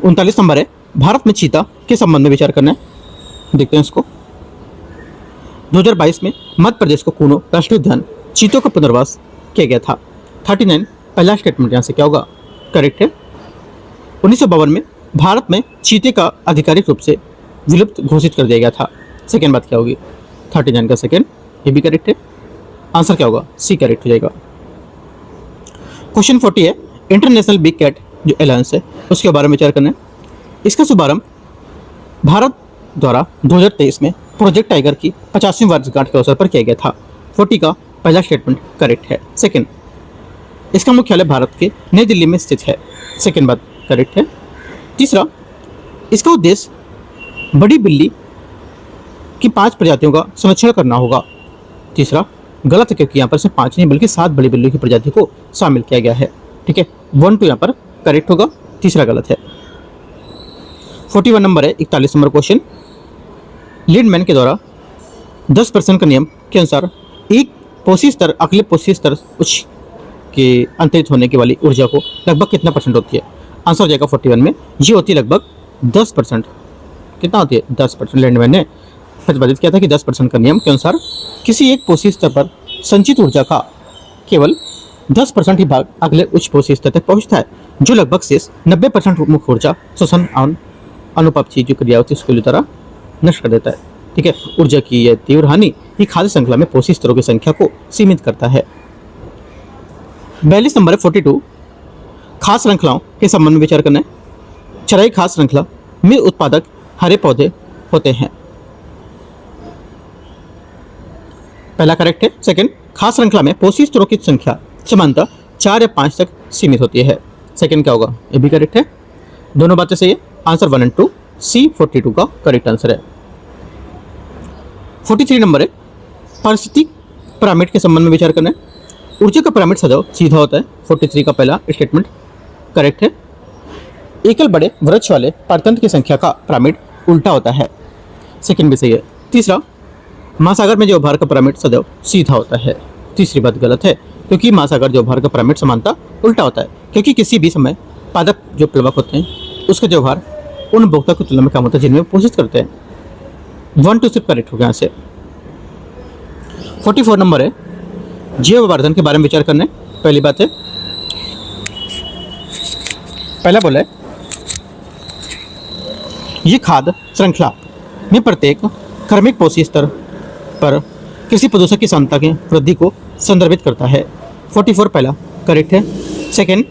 39 नंबर है, भारत में चीता के संबंध में विचार करना है। देखते हैं इसको। 2022 में मध्य प्रदेश को कूनो राष्ट्रीय उद्यान चीतों का पुनर्वास किया गया था। 39 पहला स्टेटमेंट यहाँ से क्या होगा? करेक्ट है। 1952 में भारत में चीते का आधिकारिक रूप से विलुप्त घोषित कर दिया गया था। सेकेंड बात क्या होगी? 39 का सेकेंड, ये भी करेक्ट है। आंसर क्या होगा? सी करेक्ट हो जाएगा। क्वेश्चन 40 है, इंटरनेशनल बिग कैट जो अलायंस है उसके बारे में विचार करना है। इसका शुभारंभ भारत द्वारा 2023 में प्रोजेक्ट टाइगर की 50वीं वर्षगांठ के अवसर पर किया गया था। 40 का पहला स्टेटमेंट करेक्ट है। सेकंड, इसका मुख्यालय भारत के नई दिल्ली में स्थित है। सेकंड बात करेक्ट है। तीसरा, इसका उद्देश्य बड़ी बिल्ली की 5 प्रजातियों का संरक्षण करना होगा। तीसरा गलत है, क्योंकि यहाँ पर सिर्फ 5 नहीं बल्कि 7 बड़ी बिल्लियों की प्रजाति को शामिल किया गया है। ठीक है, 1 2 यहाँ पर करेक्ट होगा, तीसरा गलत है। 41 नंबर है, 41 नंबर क्वेश्चन, लीडमैन के द्वारा 10% का नियम के अनुसार एक पोषी स्तर अगले पोषी स्तर उच्च के अंतरित होने की वाली ऊर्जा को लगभग कितना % होती है? आंसर हो जाएगा 41 में। ये होती है लगभग 10%। कितना होती है? 10%। लैंडमैन ने प्रतिपादित किया था कि 10% का नियम के अनुसार किसी एक पोषी स्तर पर संचित ऊर्जा का केवल 10% ही भाग अगले उच्च पोषी स्तर तक पहुंचता है, जो लगभग शेष 90% मुख्य ऊर्जा शोषण अनुपस्थिति जो क्रिया होती है उसको तरह नष्ट कर देता है। ठीक है, ऊर्जा की यह तीव्र हानि ही खाद्य श्रृंखला में पोषी स्तरों की संख्या को सीमित करता है। 42 नंबर है 42, खाद्य श्रृंखलाओं के संबंध में विचार करना है। चराई खाद्य श्रृंखला में उत्पादक हरे पौधे होते हैं। पहला करेक्ट है। सेकंड, खाद्य श्रृंखला में पोषी स्तरों की संख्या सामान्यतः 4 या 5 तक सीमित होती है। सेकंड क्या होगा? ये भी करेक्ट है। दोनों बातें सही है। आंसर 1 और 2 सी 42 का करेक्ट आंसर है। 43 नंबर है, पारिस्थितिक पिरामिड के संबंध में विचार करना है। ऊर्जा का पिरामिड सदैव सीधा होता है। 43 का पहला स्टेटमेंट करेक्ट है। एकल बड़े वृक्ष वाले परतंत्र की संख्या का पिरामिड उल्टा होता है। सेकंड भी सही है। तीसरा, महासागर में जो भार का पिरामिड सदैव सीधा होता है। तीसरी बात गलत है, क्योंकि महासागर जो भार का पिरामिड समानता उल्टा होता है, क्योंकि किसी भी समय पादप जो प्लवक होते हैं उसका जो भार उन उपभोक्ता की तुलना में कम होता है जिनमें पोषित करते हैं। 1 2 सिर्फ करेक्ट हो गया यहाँ से। 44 नंबर है, जैववर्धन के बारे में विचार करना है। पहली बात है, पहला बोला है ये खाद्य श्रृंखला में प्रत्येक क्रमिक पोषी स्तर पर कृषि प्रदूषक की क्षमता की वृद्धि को संदर्भित करता है। 44 पहला करेक्ट है। सेकंड,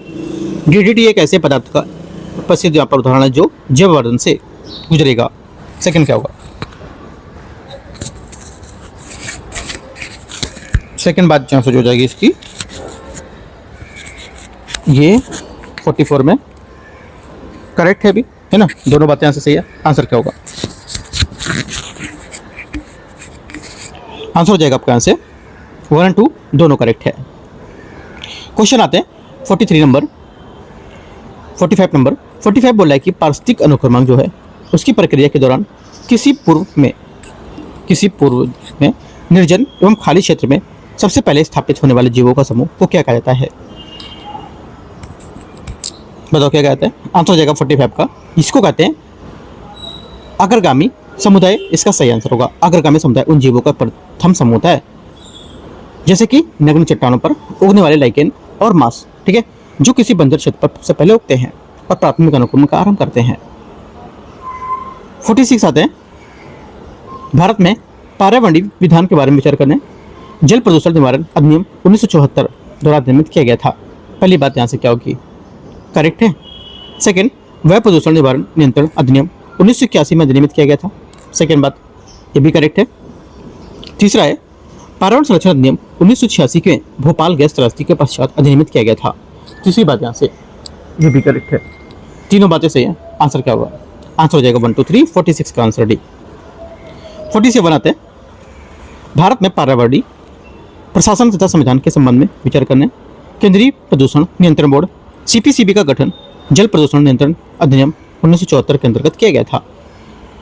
DDT एक ऐसे पदार्थ का प्रसिद्ध यहाँ पर उदाहरण है जो जैववर्धन से गुजरेगा। सेकंड क्या होगा? सेकंड बात जहाँ से जो हो जाएगी इसकी, ये 44 में करेक्ट है भी, है ना, दोनों बातें यहाँ से सही है। आंसर क्या होगा? आंसर हो जाएगा आपका यहाँ से 1 और 2 दोनों करेक्ट है। क्वेश्चन आते हैं 43 नंबर, 45 नंबर। 45 बोला है कि पारिस्थितिक अनुक्रमांक जो है उसकी प्रक्रिया के दौरान किसी पूर्व में निर्जन एवं खाली क्षेत्र में सबसे पहले स्थापित होने वाले जीवों का समूह को क्या कहा जाता है? बताओ क्या कहते हैं? आंसर हो जाएगा 45 का, इसको कहते हैं अग्रगामी समुदाय। इसका सही आंसर होगा अग्रगामी समुदाय उन जीवों का प्रथम समूह होता है, जैसे कि नग्न चट्टानों पर उगने वाले लाइकेन और मांस, ठीक है, जो किसी बंजर क्षेत्र पर सबसे पहले उगते हैं और प्राथमिक अनुक्रम का आरंभ करते हैं। 46 आते हैं, भारत में पर्यावरणीय विधान के बारे में विचार करने जल प्रदूषण निवारण अधिनियम 1974 द्वारा निर्मित किया गया था। पहली बात यहाँ से क्या होगी? करेक्ट है। सेकंड, वायु प्रदूषण निवारण नियंत्रण अधिनियम 1981 में निर्मित किया गया था। सेकंड बात ये भी करेक्ट है। तीसरा है, पर्यावरण संरक्षण अधिनियम 1986 के भोपाल गैस त्रासदी के पश्चात अधिनियमित किया गया था। तीसरी बात यहाँ से ये भी करेक्ट है। तीनों बातें सही हैं। आंसर क्या होगा? आंसर हो जाएगा 1 2 3, 46 का आंसर डी। 47 आते हैं, भारत में पर्यावरणीय प्रशासन तथा संविधान के संबंध में विचार करने केंद्रीय प्रदूषण नियंत्रण बोर्ड CPCB का गठन जल प्रदूषण नियंत्रण अधिनियम 1974 के अंतर्गत किया गया था।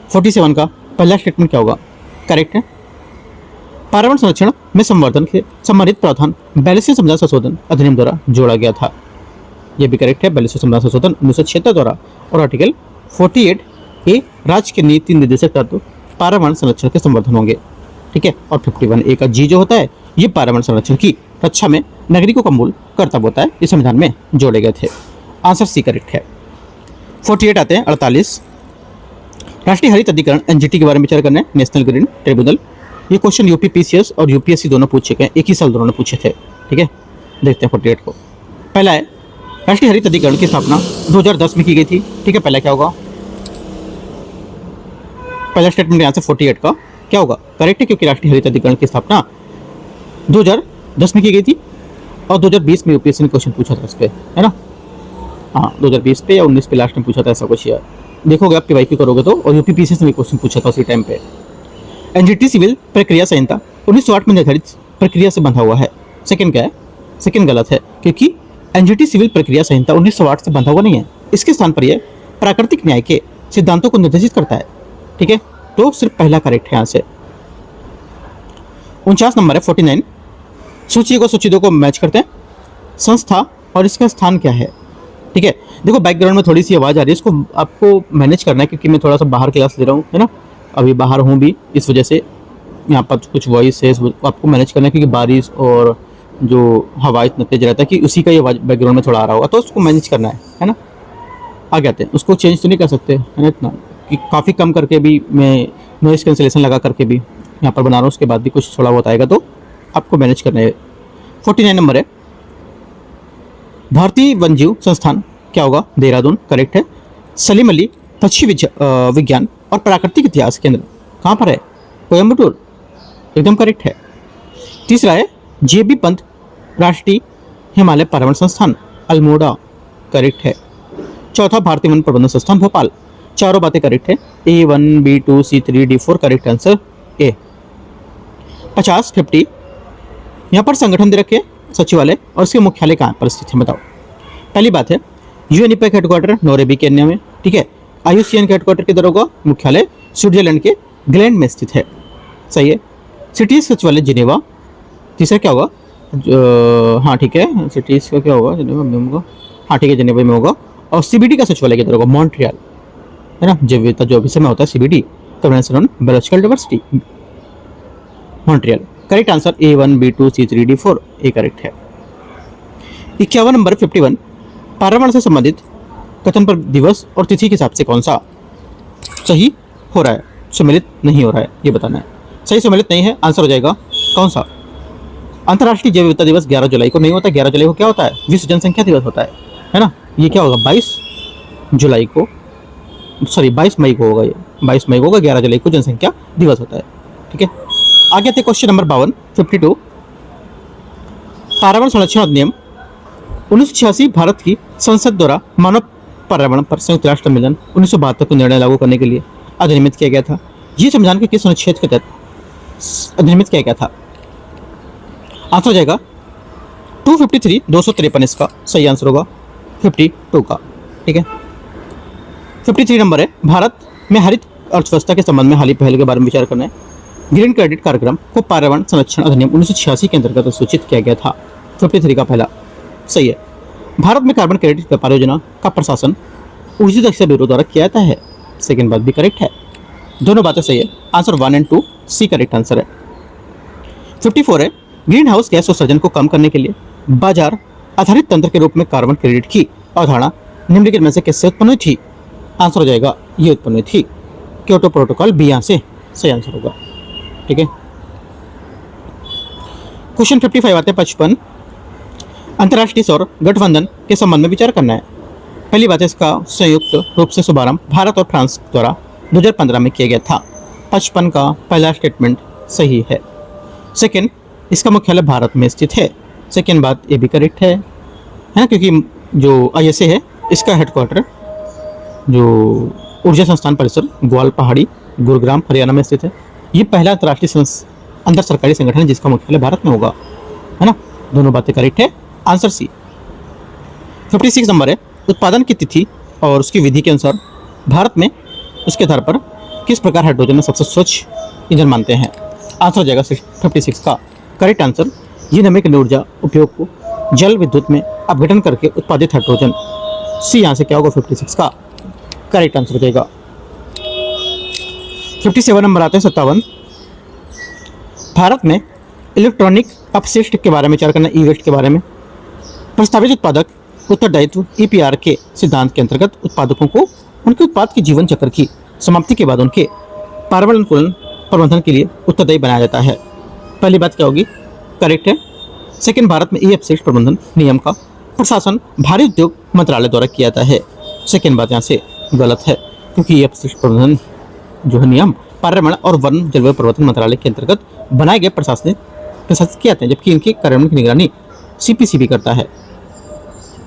47 का पहला स्टेटमेंट क्या होगा? करेक्ट है। पर्यावरण संरक्षण में संवर्धन के संबंधित प्रावधान 42वें संविधान संशोधन अधिनियम द्वारा जोड़ा गया था। यह भी करेक्ट है, 42वें संविधान संशोधन 1976 द्वारा। और आर्टिकल 48A राज्य के नीति निर्देशक तत्व पर्यावरण संरक्षण के संवर्धन होंगे, ठीक है। और 51A का जी जो होता है ये पर्यावरण संरक्षण की रक्षा में नागरिकों का मूल कर्तव्य होता है, इस संविधान में जोड़े गए थे। आंसर सी करेक्ट है। 48 आते हैं, 48 राष्ट्रीय हरित अधिकरण NGT के बारे में विचार करने नेशनल ग्रीन ट्रिब्यूनल। ये क्वेश्चन यूपी PCS और UPSC दोनों पूछे गए, एक ही साल दोनों ने पूछे थे, ठीक है। देखते हैं 48 को। पहला है, राष्ट्रीय हरित अधिकरण की स्थापना 2010 में की गई थी, ठीक है। पहला क्या होगा? पहला स्टेटमेंट यहाँ से 48 का क्या होगा? करेक्ट है, क्योंकि राष्ट्रीय हरित अधिकरण की स्थापना 2010 में की गई थी और 2020 में UPSC ने क्वेश्चन पूछा था इस पे, है ना। हाँ, 2020 पे या 19 पे लास्ट में पूछा था ऐसा कुछ यार, देखोगे आप PYQ करोगे तो। और यूपी PCS ने भी क्वेश्चन पूछा था उसी टाइम पे। NGT सिविल प्रक्रिया संहिता 1908 में निर्धारित प्रक्रिया से बंधा हुआ है। सेकंड क्या है? सेकंड गलत है, क्योंकि NGT सिविल प्रक्रिया संहिता 1908 से बंधा हुआ नहीं है। इसके स्थान पर यह प्राकृतिक न्याय के सिद्धांतों को निर्देशित करता है, ठीक है। तो सिर्फ पहला करेक्ट है यहाँ से। 49 नंबर है 49, सूची को सूची 2 को मैच करते हैं। संस्था और इसका स्थान क्या है, ठीक है। देखो बैकग्राउंड में थोड़ी सी आवाज़ आ रही है, इसको आपको मैनेज करना है, क्योंकि मैं थोड़ा सा बाहर क्लास ले रहा हूँ, है ना। अभी बाहर हूँ भी, इस वजह से यहाँ पर कुछ वॉइस है, आपको मैनेज करना है, क्योंकि बारिश और जो हवा इतना तेज रहता है कि उसी का ये आवाज़ बैकग्राउंड में थोड़ा आ रहा होगा, तो उसको मैनेज करना है ना। आगे आते हैं, उसको चेंज तो नहीं कर सकते, है ना, इतना कि काफ़ी कम करके भी मैं नॉइस कैंसिलेशन लगा करके भी यहाँ पर बना रहा हूँ, उसके बाद भी कुछ थोड़ा बहुत आएगा, तो आपको मैनेज करना है। 49 नंबर है, भारतीय वन्यजीव संस्थान क्या होगा? देहरादून, करेक्ट है। सलीम अली पक्षी विज्ञान और प्राकृतिक इतिहास केंद्र कहाँ पर है? कोयम्बटूर, एकदम करेक्ट है। तीसरा है, JB पंत राष्ट्रीय हिमालय पर्यावरण संस्थान अल्मोड़ा, करेक्ट है। चौथा, भारतीय वन प्रबंधन संस्थान भोपाल। चारों बातें करेक्ट है। A1 B2 C3 D4 correct answer A। 50 यहाँ पर संगठन दे रखे सचिवालय और इसके मुख्यालय कहाँ पर स्थित है बताओ। पहली बात है, UNEP हेडक्वार्टर नोरेबी केन्या में, ठीक है। IUCN के हेडक्वार्टर किधर होगा? मुख्यालय स्विट्जरलैंड के ग्लैंड में स्थित है, सही है। सिटीज सचिवालय जिनेवा। तीसरा क्या होगा? हाँ ठीक है, सिटीज का क्या होगा? जिनेवा में होगा, हाँ ठीक है, जिनेवा में होगा। और CBD का सचिवालय किधर होगा? मॉन्ट्रियल, है ना। जैव विविधता जो विषय में होता है CBD, convention on biological diversity, Montreal, correct answer A1 B2 C3 D4 A correct है। 51 नंबर 51, पर्यावरण से संबंधित कथन पर दिवस और तिथि के हिसाब से कौन सा सही हो रहा है, सम्मिलित नहीं हो रहा है, ये बताना है। सही सम्मिलित नहीं है, आंसर हो जाएगा कौन सा? अंतर्राष्ट्रीय जैव विविधता दिवस 11 जुलाई को नहीं होता। 11 जुलाई को क्या होता है? विश्व जनसंख्या दिवस होता है ना। ये क्या होगा? 22 जुलाई को, सॉरी 22 मई को होगा, ये 22 मई को होगा, 11 जुलाई को जनसंख्या दिवस होता है, ठीक है। आगे आते क्वेश्चन नंबर 52 52, पर्यावरण संरक्षण अधिनियम 1986 भारत की संसद द्वारा मानव पर्यावरण पर संयुक्त राष्ट्र सम्मेलन 1972 को निर्णय लागू करने के लिए अधिनियमित किया गया था। ये संविधान के किस अनुच्छेद के तहत अधिनियमित किया गया था? आंसर हो जाएगा 253 253 इसका सही आंसर होगा 52 का। ठीक है, 53 नंबर है, भारत में हरित अर्थव्यवस्था के संबंध में हाल ही पहल के बारे में विचार करना है। ग्रीन क्रेडिट कार्यक्रम को पर्यावरण संरक्षण अधिनियम 1986 के अंतर्गत सूचित किया गया था। 53 का पहला सही है। भारत में कार्बन क्रेडिट व्यापार योजना का प्रशासन ऊर्जा दक्षता ब्यूरो द्वारा किया जाता है। सेकेंड बात भी करेक्ट है, दोनों बातें सही है। आंसर 1 और 2 सी करेक्ट आंसर है। 54 है, ग्रीन हाउस गैस उत्सर्जन को कम करने के लिए बाजार आधारित तंत्र के रूप में कार्बन क्रेडिट की अवधारणा निम्नलिखित में से किससे उत्पन्न हुई थी? आंसर हो जाएगा ये उत्पन्न हुई थी क्योटो प्रोटोकॉल बी, यहाँ से सही आंसर होगा। ठीक है, क्वेश्चन 55 आते हैं 55। अंतर्राष्ट्रीय सौर गठबंधन के संबंध में विचार करना है। पहली बात है, इसका संयुक्त रूप से शुभारंभ भारत और फ्रांस द्वारा 2015 में किया गया था। 55 का पहला स्टेटमेंट सही है। सेकेंड, इसका मुख्यालय भारत में स्थित है। सेकेंड बात ये भी करेक्ट है ना, क्योंकि जो ISA है इसका हेडक्वार्टर जो ऊर्जा संस्थान परिसर ग्वाल पहाड़ी गुरुग्राम हरियाणा में स्थित है। ये पहला अंतर्राष्ट्रीय अंतर सरकारी संगठन है जिसका मुख्यालय भारत में होगा, है ना। दोनों बातें करेक्ट है, आंसर सी। 56 नंबर है, उत्पादन की तिथि और उसकी विधि के अनुसार भारत में उसके आधार पर किस प्रकार हाइड्रोजन में सबसे स्वच्छ ईंधन मानते हैं? आंसर हो जाएगा 56 का करेक्ट आंसर। ये नवीकरणीय ऊर्जा उपयोग को जल विद्युत में अपघटन करके उत्पादित हाइड्रोजन, सी यहाँ से क्या होगा 56 का करेक्ट आंसर हो जाएगा। 57 नंबर आता है 57। भारत में इलेक्ट्रॉनिक अपशिष्ट के बारे में विचार करना, ई वेस्ट के बारे में। प्रस्तावित उत्पादक उत्तरदायित्व EPR के सिद्धांत के अंतर्गत उत्पादकों को उनके उत्पाद के जीवन चक्र की समाप्ति के बाद उनके पर्यावरण अनुकूलन प्रबंधन के लिए उत्तरदायी बनाया जाता है। पहली बात क्या होगी? करेक्ट है। सेकेंड, भारत में ई अपशिष्ट प्रबंधन नियम का प्रशासन भारी उद्योग मंत्रालय द्वारा किया जाता है। सेकेंड बात यहाँ से गलत है, क्योंकि ये अपशिष्ट प्रबंधन जो है नियम पर्यावरण और वन जलवायु परिवर्तन मंत्रालय के अंतर्गत बनाए गए प्रशासनिक किए जाते हैं, जबकि इनकी कार्यान्वयन की निगरानी CPCB करता है।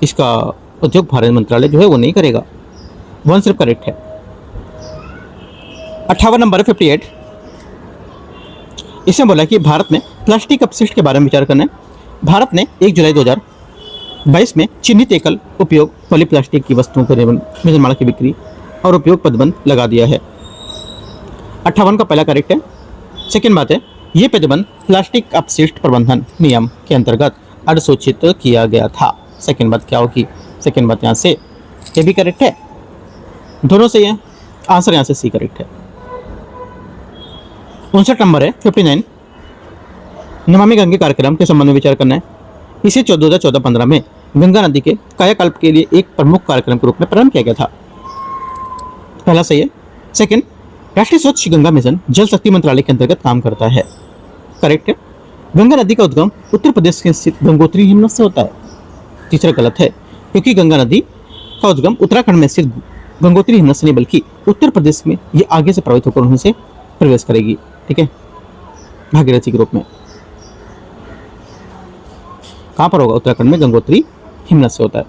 इसका उद्योग भारत मंत्रालय जो है वो नहीं करेगा। 1 सिर्फ करेक्ट है। 58 नंबर है 58। इसमें बोला कि भारत में प्लास्टिक अपशिष्ट के बारे में विचार करना है। भारत ने 1 जुलाई 2022 में चिन्हित एकल उपयोग वाली प्लास्टिक की वस्तुओं के निर्माण की बिक्री और उपयोग प्रतिबंध लगा दिया है। 58 का पहला करेक्ट है। सेकेंड बात है, ये प्रतिबंध प्लास्टिक अपशिष्ट प्रबंधन नियम के अंतर्गत अधिसूचित किया गया था। सेकेंड बात क्या होगी? सेकेंड बात यहाँ से ये भी करेक्ट है, दोनों सही है। आंसर यहाँ से सी करेक्ट है। 59 नंबर है 59। नमामि गंगे कार्यक्रम के संबंध में विचार करना है। इसे 2014-15 में गंगा नदी के कायाकल्प के लिए एक प्रमुख कार्यक्रम के रूप में प्रारंभ किया गया था। पहला सही है। सेकेंड, राष्ट्रीय स्वच्छ गंगा मिशन जल शक्ति मंत्रालय के अंतर्गत काम करता है। करेक्ट है। गंगा नदी का उद्गम उत्तर प्रदेश के स्थित गंगोत्री हिमनद से होता है। तीसरा गलत है, क्योंकि गंगा नदी का उद्गम उत्तराखंड में स्थित गंगोत्री हिमनद से नहीं बल्कि उत्तर प्रदेश में ये आगे से प्रभावित होकर उन्हीं से प्रवेश करेगी। ठीक है, भागीरथी के रूप में। कहां पर होगा? उत्तराखंड में गंगोत्री हिमनद से होता है।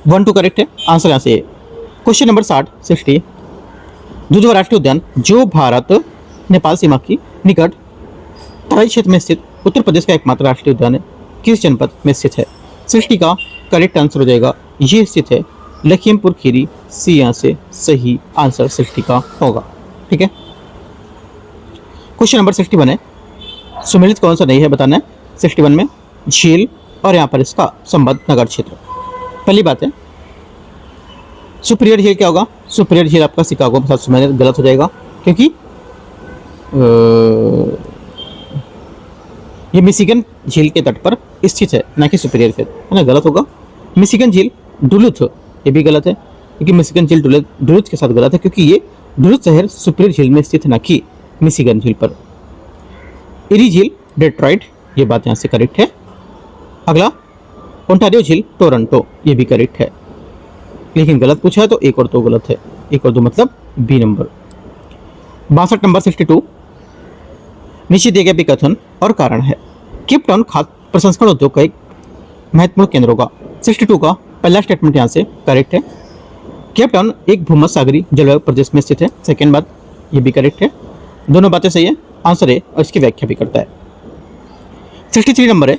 1 2 करेक्ट है, आंसर यहाँ से। क्वेश्चन नंबर 60 दुधवा राष्ट्रीय उद्यान जो भारत नेपाल सीमा की निकट तराई क्षेत्र में स्थित उत्तर प्रदेश का एकमात्र राष्ट्रीय उद्यान है, किस जनपद में स्थित है? 60 का करेक्ट आंसर हो जाएगा, ये स्थित है लखीमपुर खीरी, सी यहाँ से सही आंसर 60 का होगा। ठीक है, क्वेश्चन नंबर 61 है, सुमेलित कौन सा नहीं है बताना है। 61 में झील और यहाँ पर इसका संबद्ध नगर क्षेत्र। पहली बात है, सुपीरियर झील क्या होगा? सुपीरियर झील आपका शिकागो के साथ सुमेलित गलत हो जाएगा, क्योंकि ये मिशिगन झील के तट पर स्थित है, ना कि सुपीरियर के, है ना, गलत होगा। मिशिगन झील डुलुथ, ये भी गलत है, क्योंकि मिशिगन झील डुलुथ के साथ गलत है, क्योंकि ये डुलुथ शहर सुपीरियर झील में स्थित है, ना कि मिशिगन झील पर। इरी झील डेट्रॉइट, ये बात यहाँ से करेक्ट है। अगला, ओंटारियो झील टोरंटो, ये भी करेक्ट है, लेकिन गलत पूछा है तो 1 और 2 गलत है। 1 और 2 मतलब बी नंबर। 62 नंबर 62। नीचे दिए गए भी कथन और कारण है। केप टाउन खाद्य प्रसंस्करण उद्योग का एक महत्वपूर्ण केंद्र होगा। 62 का पहला स्टेटमेंट यहाँ से करेक्ट है। केप टाउन एक भूमध्य सागरीय जलवायु प्रदेश में स्थित है। सेकेंड बात ये भी करेक्ट है। दोनों बातें सही है, आंसर है और इसकी व्याख्या भी करता है। 63 नंबर है,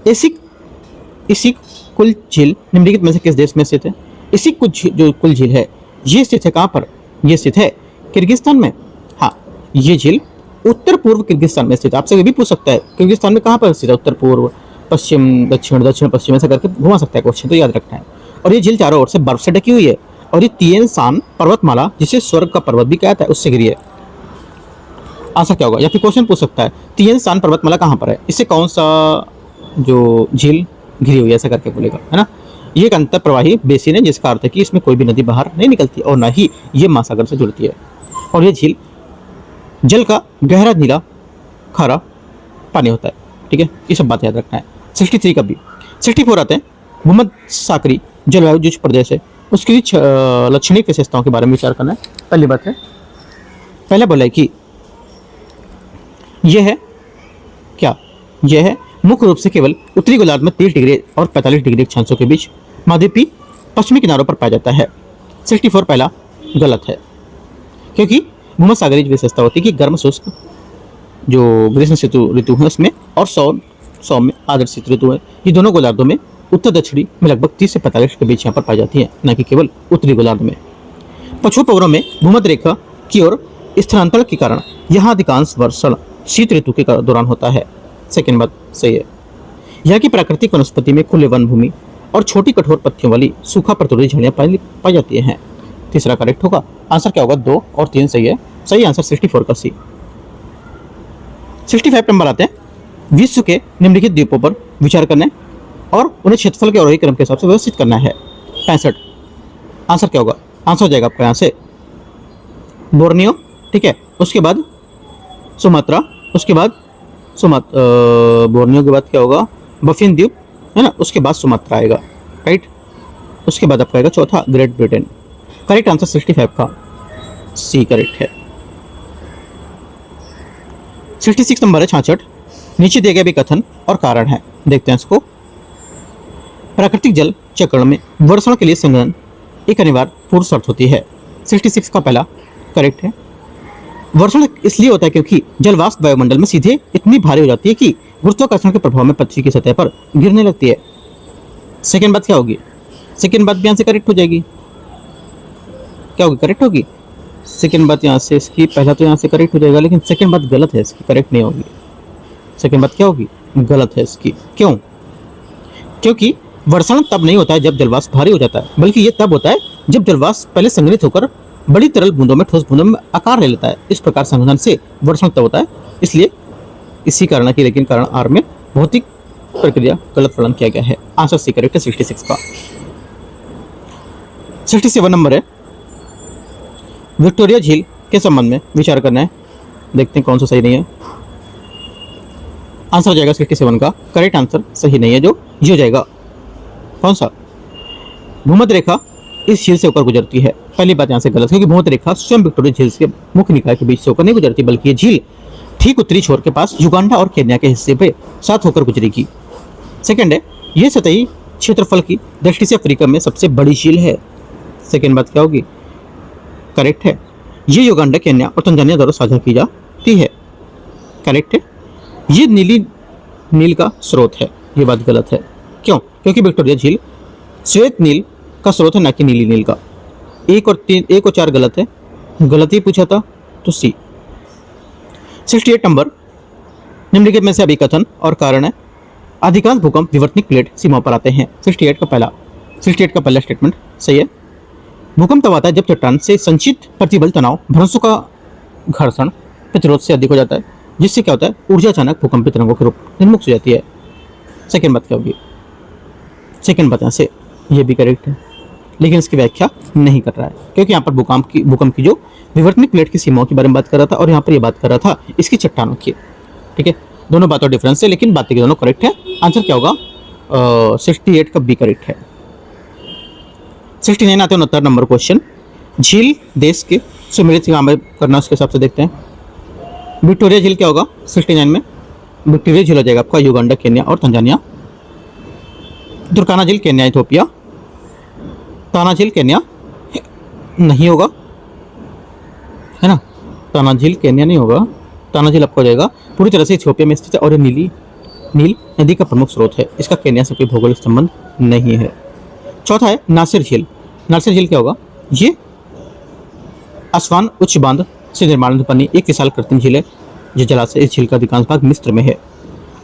इसिक कुल झील निम्नलिखित में से किस देश में स्थित है? इसिक जो कुल झील है ये स्थित है कहाँ पर? ये स्थित है किर्गिस्तान में। हाँ, ये झील उत्तर पूर्व किर्गिस्तान में स्थित है। आपसे ये भी पूछ सकता है किर्गिस्तान में कहाँ पर स्थित है? उत्तर पूर्व, पश्चिम, दक्षिण, दक्षिण पश्चिम ऐसा करके घुमा सकता है क्वेश्चन, तो याद रखना है। और ये झील चारों ओर से बर्फ से ढकी हुई है और ये तिएन शान पर्वतमाला, जिसे स्वर्ग का पर्वत भी कहता है, उससे घिरी है। आंसर क्या होगा? या फिर क्वेश्चन पूछ सकता है तिएन शान पर्वतमाला कहाँ पर है? इससे कौन सा जो झील घिरी हुई है ऐसा करके बोलेगा, है ना। ये एक अंतर प्रवाही बेसिन है जिसका अर्थ है कि इसमें कोई भी नदी बाहर नहीं निकलती और ना ही ये महासागर से जुड़ती है। और ये झील जल का गहरा नीला खारा पानी होता है। ठीक है, ये सब बात याद रखना है। 63 का भी। 64 आते हैं, भूमध्य सागरीय जलवायु जो प्रदेश है उसकी लक्षणिक विशेषताओं के बारे में विचार करना है। पहली बात है, पहला बोला है कि यह है क्या? यह है मुख्य रूप से केवल उत्तरी गोलार्ध में 30 डिग्री और 45 डिग्री अक्षांशों के बीच महाद्वीपीय पश्चिमी किनारों पर पाया जाता है। 64 पहला गलत है, क्योंकि भूमध्य सागरीय विशेषता होती है कि गर्म शुष्क जो ग्रीष्म ऋतु है उसमें और सौम्य आदर्श ऋतु है, ये दोनों गोलार्धों में उत्तर दक्षिणी में लगभग 30 से 45 के बीच यहाँ पर पाई जाती है, न कि केवल उत्तरी गोलार्ध में। पश्चिमी पोरों में भूमध्य रेखा की ओर स्थानांतरण के कारण यहाँ अधिकांश वर्षण शीत ऋतु के दौरान होता है। सेकेंड बात सही है। यहाँ की प्राकृतिक वनस्पति में खुले वन भूमि और छोटी कठोर पत्तियों वाली सूखा प्रतिरोधी झाड़ियाँ पाई जाती हैं। तीसरा करेक्ट होगा। आंसर क्या होगा? 2 और 3 सही है। सही आंसर 64 का सी। 65 नंबर आते हैं, विश्व के निम्नलिखित द्वीपों पर विचार करना है और उन्हें क्षेत्रफल के आरोही क्रम के हिसाब से व्यवस्थित करना है। 65 आंसर क्या होगा? आंसर हो जाएगा आपका यहाँ से बोर्नियो, ठीक है, उसके बाद सुमात्रा, उसके बाद बोर्नियो के बाद क्या होगा? बफिन द्वीप, है ना, उसके बाद सुमात्रा आएगा, राइट। उसके बाद आपका आएगा चौथा ग्रेट ब्रिटेन। करेक्ट आंसर 65 का सी करेक्ट है। 66 नंबर है 66, नीचे दिए गए भी कथन और कारण है, देखते हैं इसको। प्राकृतिक जल चक्र में वर्षण के लिए संघनन एक अनिवार्य पूर्व शर्त होती है। 66 का पहला करेक्ट है। वर्षण इसलिए होता है क्योंकि जल वाष्प वायुमंडल में सीधे इतनी भारी हो जाती है कि गुरुत्वाकर्षण के प्रभाव में पृथ्वी की सतह पर गिरने लगती है। सेकेंड बात क्या होगी? सेकेंड बात भी यहाँ से करेक्ट हो जाएगी। क्या होगी? करेक्ट होगी। सेकेंड बात यहाँ से इसकी, पहला तो यहाँ से करेक्ट हो जाएगा, लेकिन सेकेंड बात गलत है इसकी, करेक्ट नहीं होगी। सेकेंड बात क्या होगी? गलत है इसकी। क्यों? क्योंकि वर्षण तब नहीं होता है जब जलवाष्प भारी हो जाता है, बल्कि ये तब होता है जब जलवाष्प पहले संघनित होकर बड़ी तरल बूंदों में, ठोस बूंदों में आकार ले लेता है। इस प्रकार संघनन से वर्षण तब होता है। इसलिए इसी कारण की, लेकिन कारण आर में भौतिक प्रक्रिया गलत वर्णन किया गया है। आंसर सी करेक्ट है 66 का। 67 नंबर है, विक्टोरिया झील के संबंध में विचार करना है, देखते हैं कौन सा सही नहीं है। आंसर हो जाएगा 67 का करेक्ट आंसर सही नहीं है, जो ये हो जाएगा कौन सा? भूमध्य रेखा इस झील से होकर गुजरती है। पहली बात यहाँ से गलत, क्योंकि भूमध्य रेखा स्वयं विक्टोरिया झील के मुख्य निकाय के बीच से होकर नहीं गुजरती, बल्कि ये झील ठीक उत्तरी छोर के पास युगांडा और केन्या के हिस्से पे साथ होकर गुजरेगी। सेकंड है, ये सतही क्षेत्रफल की दृष्टि से अफ्रीका में सबसे बड़ी झील है। सेकंड बात क्या होगी? करेक्ट है। ये युगांडा, केन्या और तंजानिया द्वारा साझा की जाती है। करेक्ट है। ये नील का स्रोत है, ये बात गलत है। क्यों? क्योंकि विक्टोरिया झील श्वेत नील का स्रोत है, ना कि नीली नील का। 1 और 4 गलत है, गलत ही पूछा था तो सी। 68 नंबर, निम्नलिखित में से अभी कथन और कारण है। अधिकांश भूकंप विवर्तनिक प्लेट सीमा पर आते हैं। 68 का पहला स्टेटमेंट सही है। भूकंप तब आता है जब चट्टान से संचित प्रतिबल तनाव भ्रंशों का घर्षण प्रतिरोध से अधिक हो जाता है, जिससे क्या होता है? ऊर्जा अचानक भूकंपी तरंगों के रूप में मुक्त हो जाती है। सेकेंड बात क्या होगी? सेकेंड बात यहाँ से ये भी करेक्ट है, लेकिन इसकी व्याख्या नहीं कर रहा है, क्योंकि यहाँ पर भूकंप की जो विवर्तनिक प्लेट की सीमाओं के बारे में बात कर रहा था और यहाँ पर ये बात कर रहा था इसकी चट्टानों की। ठीक है, दोनों बातों डिफरेंस है, लेकिन बातें दोनों करेक्ट है। आंसर क्या होगा? 68 का बी करेक्ट है। 69 आते हैं 69 नंबर क्वेश्चन। झील देश के सम्मिलित करना उसके हिसाब से देखते हैं। विक्टोरिया झील क्या होगा 69 में? विक्टोरिया झील हो जाएगा आपका युगांडा, केन्या और तंजानिया। तुर्काना झील केन्या इथियोपिया। ताना झील केन्या नहीं होगा, है ना, ताना झील केन्या नहीं होगा। ताना झील आपको हो जाएगा पूरी तरह से इथियोपिया में स्थित है और ये नील नदी का प्रमुख स्रोत है। इसका केन्या से कोई भौगोलिक संबंध नहीं है। चौथा है नासिर झील। नासिर झील क्या होगा? ये असवान उच्च बांध से निर्माण बनी एक विशाल कृत्रिम झील है। जो जलाशय, इस झील का अधिकांश भाग मिस्र में है।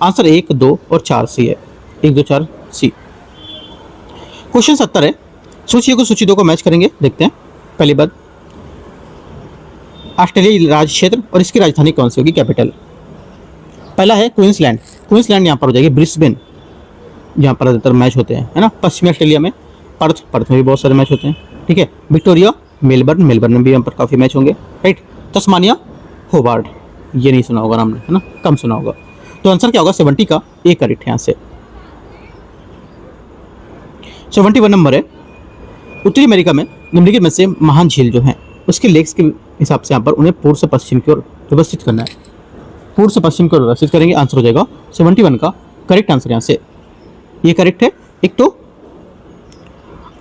आंसर 1, 2 और 4 सी है। 1, 2, 4 सी। क्वेश्चन 70 है। सूची को सूची 2 को मैच करेंगे, देखते हैं। पहली बात, ऑस्ट्रेलिया राज्य क्षेत्र और इसकी राजधानी कौन सी होगी, कैपिटल? पहला है क्वींसलैंड। क्वींसलैंड यहाँ पर हो जाएगी ब्रिस्बेन, जहाँ पर ज़्यादातर मैच होते हैं, है ना। पश्चिमी ऑस्ट्रेलिया में पर्थ में भी बहुत सारे मैच होते हैं, ठीक है। विक्टोरिया मेलबर्न में भी यहाँ पर काफ़ी मैच होंगे, राइट। तस्मानिया होबार्ट, ये नहीं सुना होगा नाम, है ना, कम सुना होगा। तो आंसर क्या होगा? 70 का ए करेक्ट है यहाँ से। 71 नंबर है। उत्तरी अमेरिका में निम्नलिखित में से महान झील जो हैं उसके लेक्स के हिसाब से यहाँ पर उन्हें पूर्व से पश्चिम की ओर व्यवस्थित करना है। पूर्व से पश्चिम की ओर व्यवस्थित करेंगे, आंसर हो जाएगा 71 का करेक्ट आंसर यहाँ से। ये करेक्ट है। एक तो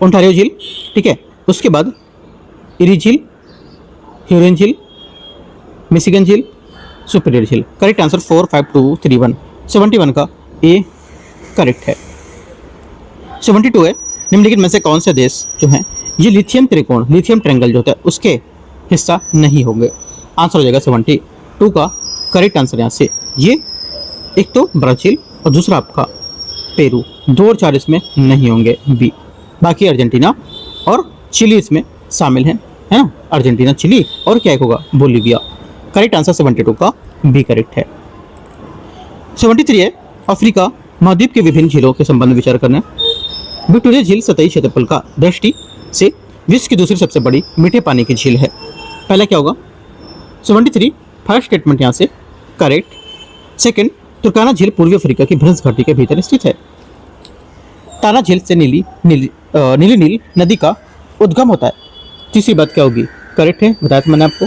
ओंटारियो झील, ठीक है, उसके बाद इरी झील, ह्यूरन झील, मिशिगन झील, सुपीरियर झील। Correct answer 4, 5, 2, 3, 1। 71 का ए करेक्ट है। 72 है। निम्नलिखित में से कौन से देश जो हैं ये लिथियम त्रिकोण, लिथियम ट्रायंगल जो होता है उसके हिस्सा नहीं होंगे? आंसर हो जाएगा 72 का करेक्ट आंसर यहाँ से। ये एक तो ब्राज़ील और दूसरा आपका पेरू, 2 और 4 इसमें नहीं होंगे, बी। बाकी अर्जेंटीना और चिली इसमें शामिल हैं, है ना। अर्जेंटीना, चिली और क्या एक होगा, बोलीविया। करेक्ट आंसर 72 का बी करेक्ट है। 73 है। अफ्रीका महाद्वीप के विभिन्न झीलों के संबंध में विचार करना। विक्टोरिया झील सतही क्षेत्रफल का दृष्टि से विश्व की दूसरी सबसे बड़ी मीठे पानी की झील है। पहला क्या होगा? 73 फर्स्ट स्टेटमेंट यहाँ से करेक्ट। सेकंड, तुर्काना झील पूर्वी अफ्रीका की भ्रंश घाटी के भीतर स्थित है। ताना झील से नीली नील नदी का उद्गम होता है। तीसरी बात क्या होगी? करेक्ट है, बताया था मैंने आपको।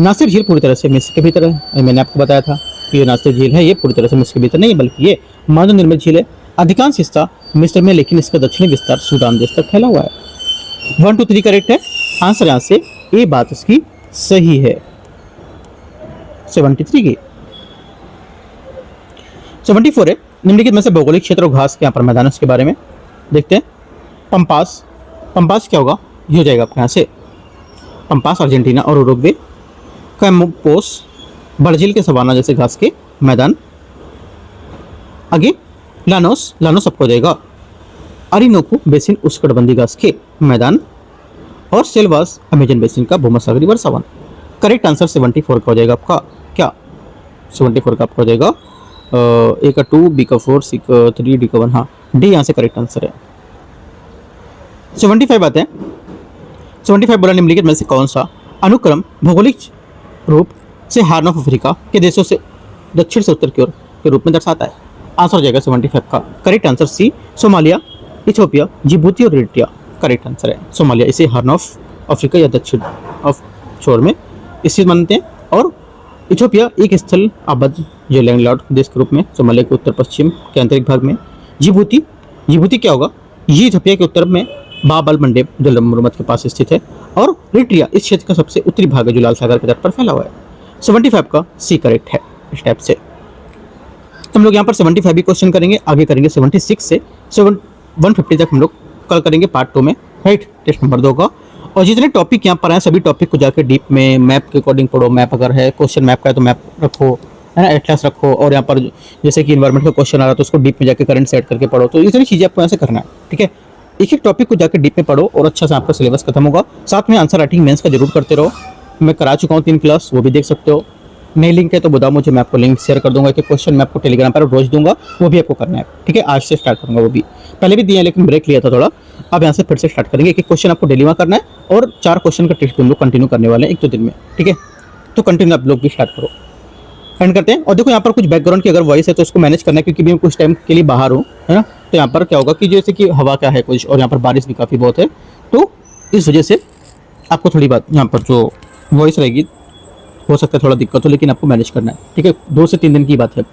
नासिर झील पूरी तरह से मिस्र के भीतर है, मैंने आपको बताया था कि ये नासिर झील है, ये पूरी तरह से मिस्र के भीतर नहीं है, बल्कि ये मानव निर्मित झील है। अधिकांश हिस्सा मिस्र में, लेकिन इसका दक्षिणी विस्तार सूडान देश तक फैला हुआ है। 1, 2, 3 करेक्ट है। आंसर यहाँ से ए बात इसकी सही है, 73 की। 74 है। निम्नलिखित में से भौगोलिक क्षेत्र और घास के यहाँ पर मैदान के बारे में देखते हैं। पंपास, पंपास क्या होगा? ये हो जाएगा आपके यहाँ से पंपास अर्जेंटीना और उरुग्वे। कैम्पोस ब्राजील के सवाना जैसे घास के मैदान। आगे लानोस, लानोस आपको हो जाएगा अरिनोको बेसिन उष्णकटिबंधीय घास के मैदान। और सेल्वास अमेजन बेसिन का भूमध्यसागरीय वर्षावन। करेक्ट आंसर 74 का हो जाएगा आपका क्या? 74 का आपका हो जाएगा ए का 2, बी का 4, सी का 3, डी का 1। हाँ, डी यहाँ से करेक्ट आंसर है। 75 आते हैं। 75 बोला निम्नलिखित में से कौन सा अनुक्रम भौगोलिक रूप से हार्न ऑफ अफ्रीका के देशों से दक्षिण से उत्तर की ओर के रूप में दर्शाता है? आंसर हो जाएगा 75 का correct answer C, Somalia, Ethiopia, Djibouti और इरिट्रिया। करेक्ट आंसर है सोमालिया। इसे हार्न ऑफ अफ्रीका या दक्षिण ऑफ शोर में स्थित मानते हैं। और इथियोपिया एक स्थल आबद्ध जो लैंडलॉर्ड देश के रूप में सोमालिया के उत्तर पश्चिम के आंतरिक भाग में। जिबूती, जिबूती क्या होगा? ये इथियोपिया के उत्तर में बाब अल मंडेब जल मरुमत के पास स्थित है। और इरिट्रिया इस क्षेत्र का सबसे उत्तरी भाग है जो लाल सागर के तट पर फैला हुआ है। 75 का सी करेक्ट है इस टाइप से। हम लोग यहाँ पर 75 भी क्वेश्चन करेंगे, आगे करेंगे 76 से 150 तक हम लोग कल करेंगे पार्ट 2 में, राइट, टेस्ट नंबर 2 का। और जितने टॉपिक यहाँ पर हैं सभी टॉपिक को जाकर डीप में मैप के अकॉर्डिंग पढ़ो। मैप अगर है क्वेश्चन मैप का है तो मैप रखो, है ना, एटलस रखो। और यहाँ पर जैसे कि इन्वायरमेंट का क्वेश्चन आ रहा है तो उसको डीप में जाकर करंट सेट करके पढ़ो। तो ये सारी चीज़ें आपको यहाँ से करना है, ठीक है। एक एक टॉपिक को जाकर डीप में पढ़ो और अच्छा से आपका सिलेबस खत्म होगा। साथ में आंसर राइटिंग मेंस का जरूर करते रहो। मैं करा चुका हूँ 3 क्लास, वो भी देख सकते हो। नई लिंक है तो बताओ मुझे, मैं आपको लिंक शेयर कर दूंगा। कि क्वेश्चन मैं आपको टेलीग्राम पर रोज दूंगा, वो भी आपको करना है, ठीक है। आज से स्टार्ट करूंगा, वो भी पहले भी दिया लेकिन ब्रेक लिया था थोड़ा। अब यहाँ से फिर से स्टार्ट करेंगे। एक एक क्वेश्चन आपको डेली में करना है और 4 क्वेश्चन का टेस्ट हम लोग कंटिन्यू करने वाले हैं 1-2 दिन में, ठीक है। तो कंटिन्यू आप लोग भी स्टार्ट करो, एंड करते हैं। और देखो यहाँ पर कुछ बैकग्राउंड की अगर वॉइस है तो उसको मैनेज करना है, क्योंकि मैं कुछ टाइम के लिए बाहर हूँ, है ना। तो यहाँ पर क्या होगा कि जैसे कि हवा क्या है कुछ, और यहाँ पर बारिश भी काफ़ी बहुत है, तो इस वजह से आपको थोड़ी बात यहाँ पर जो वॉइस रहेगी हो सकता है थोड़ा दिक्कत हो, लेकिन आपको मैनेज करना है, ठीक है। 2 से 3 दिन की बात है,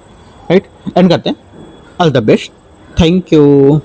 राइट। एंड करते हैं। All the best, thank you.